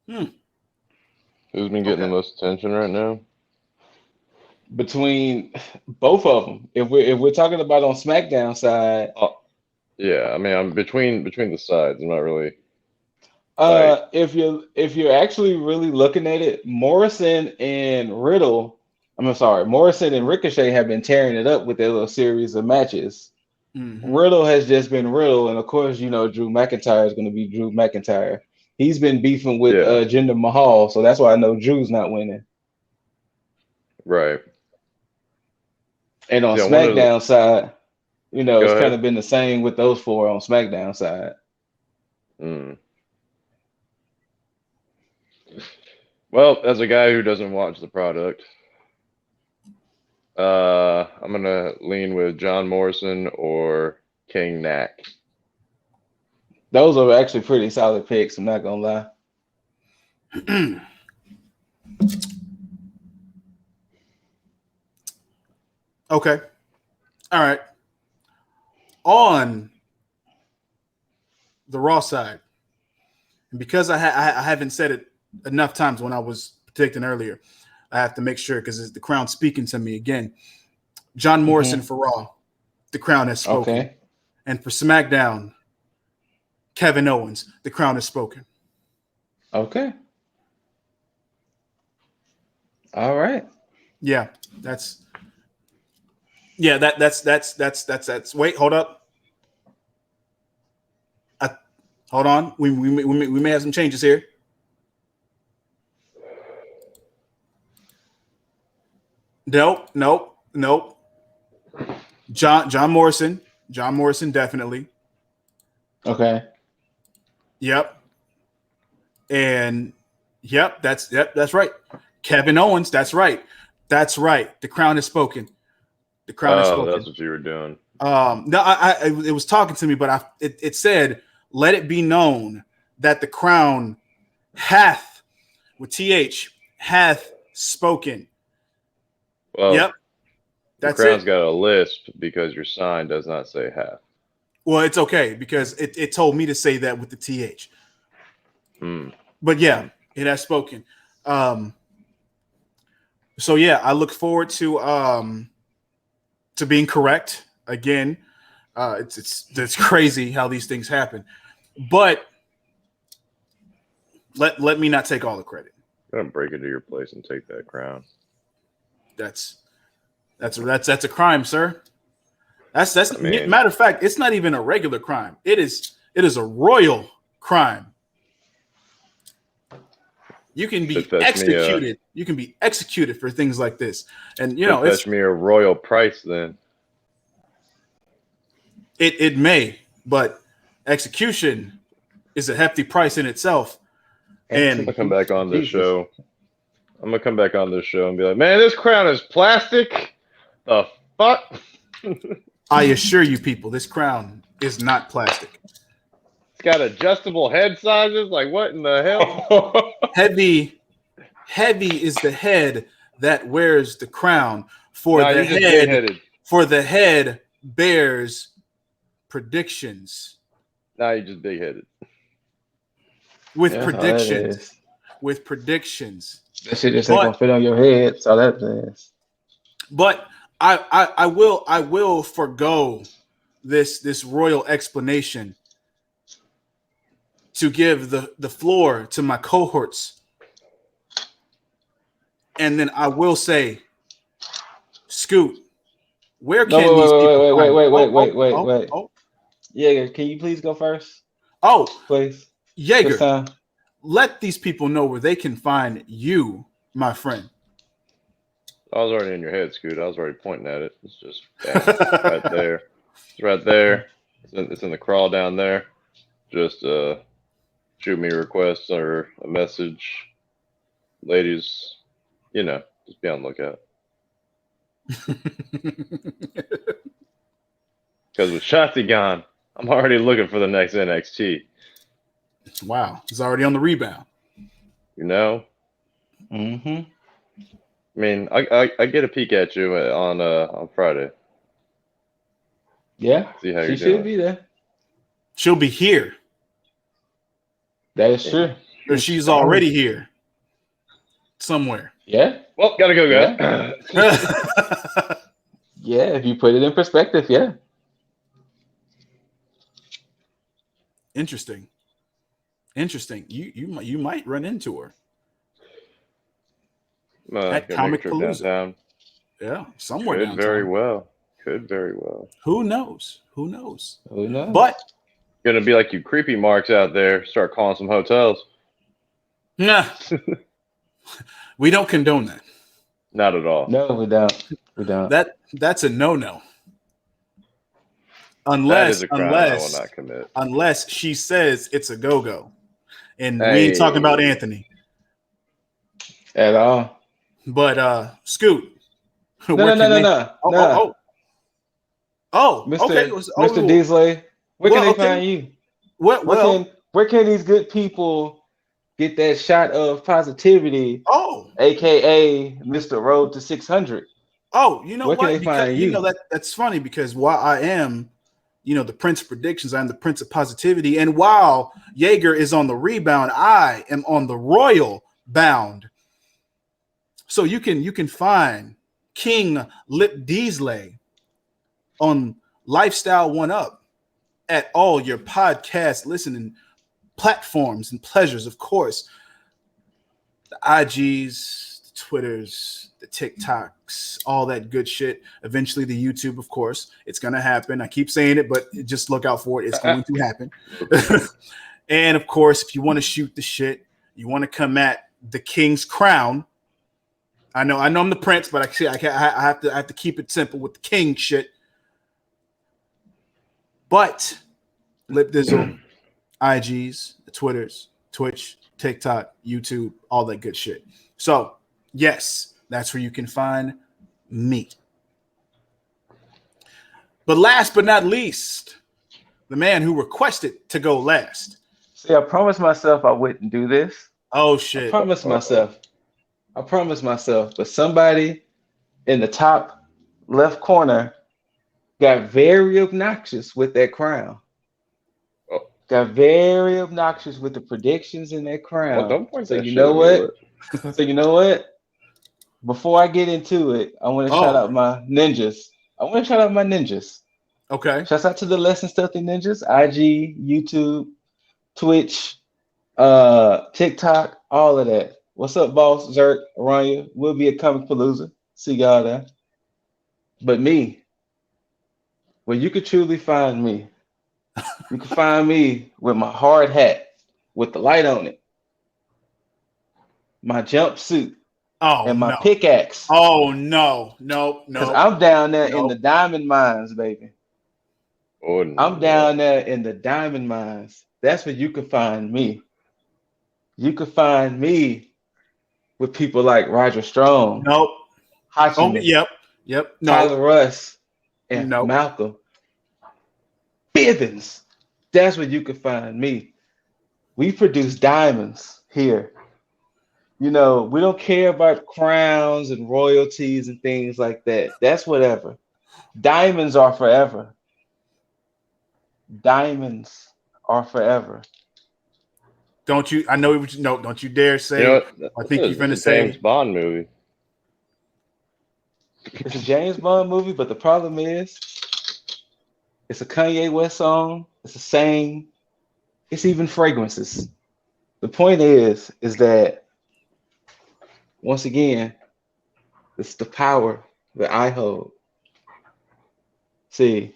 Speaker 2: Who's been getting the most attention right now?
Speaker 3: Between both of them, if we're talking about on SmackDown side,
Speaker 2: yeah, I mean, I'm between the sides. I'm not really. Like,
Speaker 3: if you're actually really looking at it, Morrison and Ricochet have been tearing it up with their little series of matches.
Speaker 1: Mm-hmm.
Speaker 3: Riddle has just been Riddle, and of course, Drew McIntyre is going to be Drew McIntyre. He's been beefing with Jinder Mahal, so that's why I know Drew's not winning.
Speaker 2: Right.
Speaker 3: And on SmackDown side, it's kind of been the same with those four on SmackDown side.
Speaker 2: Well, as a guy who doesn't watch the product, I'm gonna lean with John Morrison or King Knack.
Speaker 3: Those are actually pretty solid picks. I'm not gonna lie.
Speaker 1: Okay. All right. On the Raw side, and because I haven't said it enough times when I was predicting earlier, I have to make sure because it's the Crown speaking to me again. John Morrison for Raw, the Crown has spoken.
Speaker 3: Okay.
Speaker 1: And for SmackDown, Kevin Owens, the Crown has spoken.
Speaker 3: Okay. All right.
Speaker 1: Yeah, that's wait, hold up. Hold on. We may have some changes here. Nope. John Morrison, definitely.
Speaker 3: Okay.
Speaker 1: Yep. And that's right. Kevin Owens, that's right. The Crown has spoken. The Crown has spoken.
Speaker 2: That's what you were doing.
Speaker 1: No, it was talking to me, but it said, "Let it be known that the Crown hath," with TH, hath spoken.
Speaker 2: Well,
Speaker 1: Yep.
Speaker 2: the
Speaker 1: That's
Speaker 2: crown's
Speaker 1: it.
Speaker 2: got a lisp because your sign does not say half.
Speaker 1: Well, it's okay because it told me to say that with the TH.
Speaker 2: Hmm.
Speaker 1: But yeah, it has spoken. So yeah, I look forward to being correct again. It's crazy how these things happen, but let me not take all the credit.
Speaker 2: I'm gonna break into your place and take that crown.
Speaker 1: That's a crime, sir. That's
Speaker 2: I mean,
Speaker 1: matter of fact, it's not even a regular crime. It is a royal crime. You can be
Speaker 2: should fetch
Speaker 1: executed. You can be executed for things like this, and you
Speaker 2: should
Speaker 1: know it's
Speaker 2: fetch me a royal price then.
Speaker 1: it may, but execution is a hefty price in itself.
Speaker 2: I'm
Speaker 1: And
Speaker 2: gonna come back on this
Speaker 3: Jesus.
Speaker 2: show. I'm gonna come back on this show and be like, man, this crown is plastic. The fuck?
Speaker 1: I assure you, people, this crown is not plastic.
Speaker 2: It's got adjustable head sizes. Like, what in the hell?
Speaker 1: Heavy is the head that wears the crown. For
Speaker 2: Nah,
Speaker 1: the
Speaker 2: you're just
Speaker 1: head,
Speaker 2: big-headed.
Speaker 1: for the head bears predictions.
Speaker 2: Nah, you're just big-headed.
Speaker 1: With
Speaker 2: Yeah,
Speaker 1: predictions. With predictions.
Speaker 3: That shit just ain't gonna fit on your head. So that is.
Speaker 1: But I will forgo this royal explanation to give the floor to my cohorts. And then I will say, Scoot, where can these people
Speaker 3: wait. Yeah, can you please go first?
Speaker 1: Oh,
Speaker 3: please.
Speaker 1: Jaeger, let these people know where they can find you, my friend.
Speaker 2: I was already in your head, Scoot. I was already pointing at it. It's just right there. It's right there. It's in the crawl down there. Just shoot me a request or a message. Ladies, just be on the lookout. Because with Shotzi gone, I'm already looking for the next NXT.
Speaker 1: Wow, he's already on the rebound.
Speaker 3: Mm-hmm.
Speaker 2: I mean, I get a peek at you on Friday.
Speaker 3: Yeah,
Speaker 2: see how
Speaker 3: she
Speaker 2: you're
Speaker 3: should
Speaker 2: doing.
Speaker 3: be there.
Speaker 1: She'll be here.
Speaker 3: That is true.
Speaker 1: Or she's already here. Somewhere.
Speaker 3: Yeah.
Speaker 2: Well, gotta go, guys.
Speaker 3: Yeah. Yeah, if you put it in perspective, yeah.
Speaker 1: Interesting. You might run into her at Comic Palooza.
Speaker 2: Downtown.
Speaker 1: Yeah, somewhere
Speaker 2: Could
Speaker 1: downtown.
Speaker 2: Could very well.
Speaker 1: Who knows?
Speaker 3: But
Speaker 2: gonna be like you creepy marks out there. Start calling some hotels.
Speaker 1: Nah. We don't condone that.
Speaker 2: Not at all.
Speaker 3: No, we don't.
Speaker 1: That's a no-no.
Speaker 2: That is a crime I will not commit.
Speaker 1: Unless she says it's a go-go. And we
Speaker 2: Hey.
Speaker 1: ain't talking about Anthony.
Speaker 3: At all.
Speaker 1: But Scoot.
Speaker 3: No.
Speaker 1: Oh, okay.
Speaker 3: Mr. Deasley, where can they find you? Where can these good people get that shot of positivity?
Speaker 1: Oh,
Speaker 3: aka Mr. Road to 600.
Speaker 1: Oh, you know
Speaker 3: where
Speaker 1: what?
Speaker 3: Can they find you?
Speaker 1: That's funny because while I am, the Prince of Predictions, I'm the Prince of Positivity, and while Jaeger is on the rebound, I am on the royal bound. So you can find King Lip Deasley on Lifestyle One Up at all your podcast listening platforms and pleasures, of course. The IGs, the Twitters, the TikToks, all that good shit. Eventually the YouTube, of course. It's going to happen. I keep saying it, but just look out for it. It's going to happen. And of course, if you want to shoot the shit, you want to come at the King's Crown. I know I'm the prince, but I have to keep it simple with the king shit. But Lip Dizzle, IGs, the Twitters, Twitch, TikTok, YouTube, all that good shit. So, yes, that's where you can find me. But last but not least, the man who requested to go last.
Speaker 3: See, I promised myself I wouldn't do this.
Speaker 1: Oh, shit.
Speaker 3: I promised myself. But somebody in the top left corner got very obnoxious with that crown.
Speaker 2: Oh,
Speaker 3: Got very obnoxious with the predictions in that
Speaker 2: well,
Speaker 3: crown.
Speaker 2: don't point
Speaker 3: So
Speaker 2: that
Speaker 3: you
Speaker 2: shit
Speaker 3: know
Speaker 2: at me.
Speaker 3: what? So you know what? Before I get into it, I want to shout out my ninjas.
Speaker 1: Okay.
Speaker 3: Shouts out to the Less Than Stealthy Ninjas, IG, YouTube, Twitch, TikTok, all of that. What's up, boss? Zerk, Aranya. We'll be at Comic Palooza. See y'all there. But me, where you could truly find me, you can find me with my hard hat with the light on it, my jumpsuit,
Speaker 1: Oh
Speaker 3: and my
Speaker 1: no.
Speaker 3: pickaxe.
Speaker 1: Oh no. No.
Speaker 3: Because
Speaker 1: No.
Speaker 3: I'm down there in
Speaker 1: No.
Speaker 3: the diamond mines, baby.
Speaker 2: Oh,
Speaker 3: I'm
Speaker 2: no.
Speaker 3: down there in the diamond mines. That's where you can find me. You can find me with people like Roger Strong,
Speaker 1: Nope. Oh,
Speaker 3: Hachiman,
Speaker 1: yep. Yep. No.
Speaker 3: Tyler Russ, and
Speaker 1: No.
Speaker 3: Malcolm Bivens. That's where you can find me. We produce diamonds here. You know, we don't care about crowns and royalties and things like that. That's whatever. Diamonds are forever. Diamonds are forever.
Speaker 1: Don't you? I know what you know. Don't you dare say.
Speaker 2: You know what?
Speaker 1: I think you're
Speaker 2: This
Speaker 1: finna
Speaker 2: is a James
Speaker 1: say.
Speaker 2: Bond movie.
Speaker 3: It's a James Bond movie, but the problem is it's a Kanye West song. It's the same. It's even fragrances. The point is that once again, it's the power that I hold. See,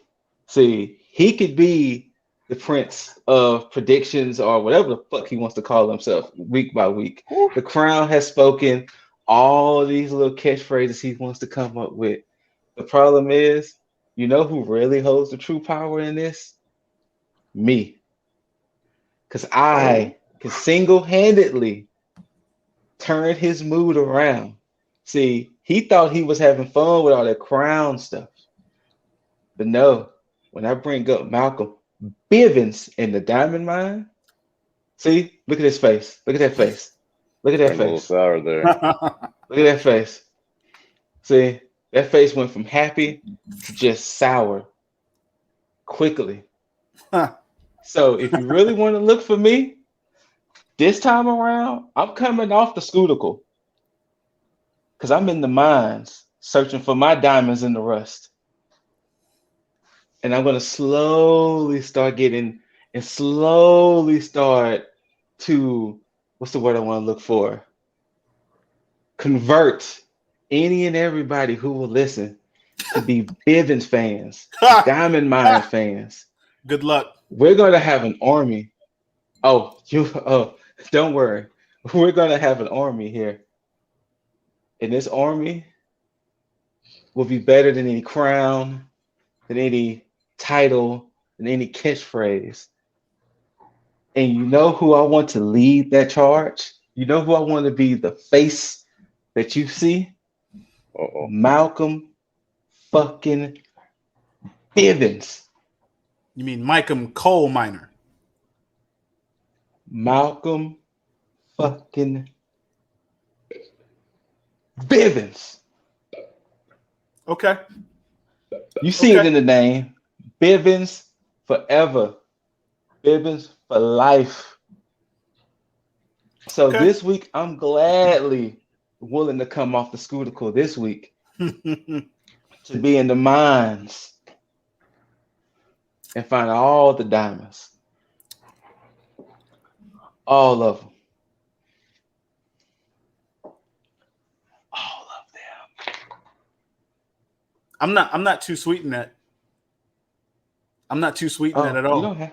Speaker 3: he could be the prince of predictions or whatever the fuck he wants to call himself week by week. The crown has spoken all these little catchphrases he wants to come up with. The problem is, you know who really holds the true power in this? Me. Because I can single-handedly turn his mood around. See, he thought he was having fun with all that crown stuff. But no, when I bring up Malcolm Bivens in the diamond mine, see, look at his face. Look at that face. Look at that
Speaker 2: Turned a little
Speaker 3: face.
Speaker 2: sour there.
Speaker 3: Look at that face. See, that face went from happy to just sour quickly. So if you really want to look for me, this time around, I'm coming off the scuticle because I'm in the mines searching for my diamonds in the rust. And I'm going to slowly start getting and slowly start to, what's the word I want to look for? Convert any and everybody who will listen to be Bivens fans, Diamond Mine fans.
Speaker 1: Good luck.
Speaker 3: We're going to have an army. Don't worry. We're going to have an army here. And this army will be better than any crown, than any title, than any catchphrase. And you know who I want to lead that charge? You know who I want to be the face that you see?
Speaker 2: Uh-oh.
Speaker 3: Malcolm fucking Bivens.
Speaker 1: You mean Micah Coal Miner?
Speaker 3: Malcolm fucking Bivens.
Speaker 1: Okay.
Speaker 3: You see
Speaker 1: Okay.
Speaker 3: it in the name. Bivens forever. Bivens for life. So
Speaker 1: Okay.
Speaker 3: this week, I'm gladly willing to come off the scuticle this week to be in the mines and find all the diamonds. All of them. All of them.
Speaker 1: I'm not too sweet in that. I'm not too sweet in that at all.
Speaker 3: You don't have.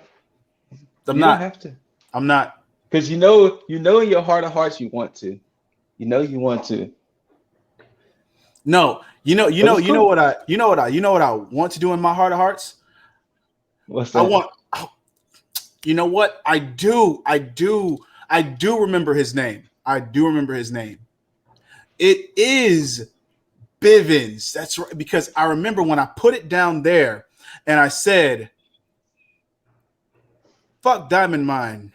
Speaker 1: I'm
Speaker 3: you
Speaker 1: not.
Speaker 3: don't have to.
Speaker 1: I'm not.
Speaker 3: Because you know in your heart of hearts you want to. You know you want to.
Speaker 1: No, you know what I want to do in my heart of hearts.
Speaker 3: What's that?
Speaker 1: I want. You know what? I do remember his name. I do remember his name. It is Bivens. That's right. Because I remember when I put it down there and I said, fuck Diamond Mine.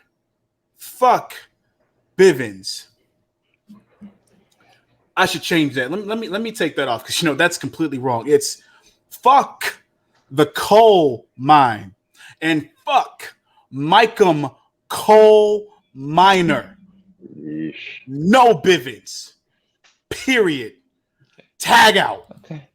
Speaker 1: Fuck Bivens. I should change that. Let me take that off because that's completely wrong. It's fuck the coal mine and fuck Micah Coal Miner.
Speaker 2: Yeesh.
Speaker 1: No Bivens. Period. Tag out.
Speaker 3: Okay.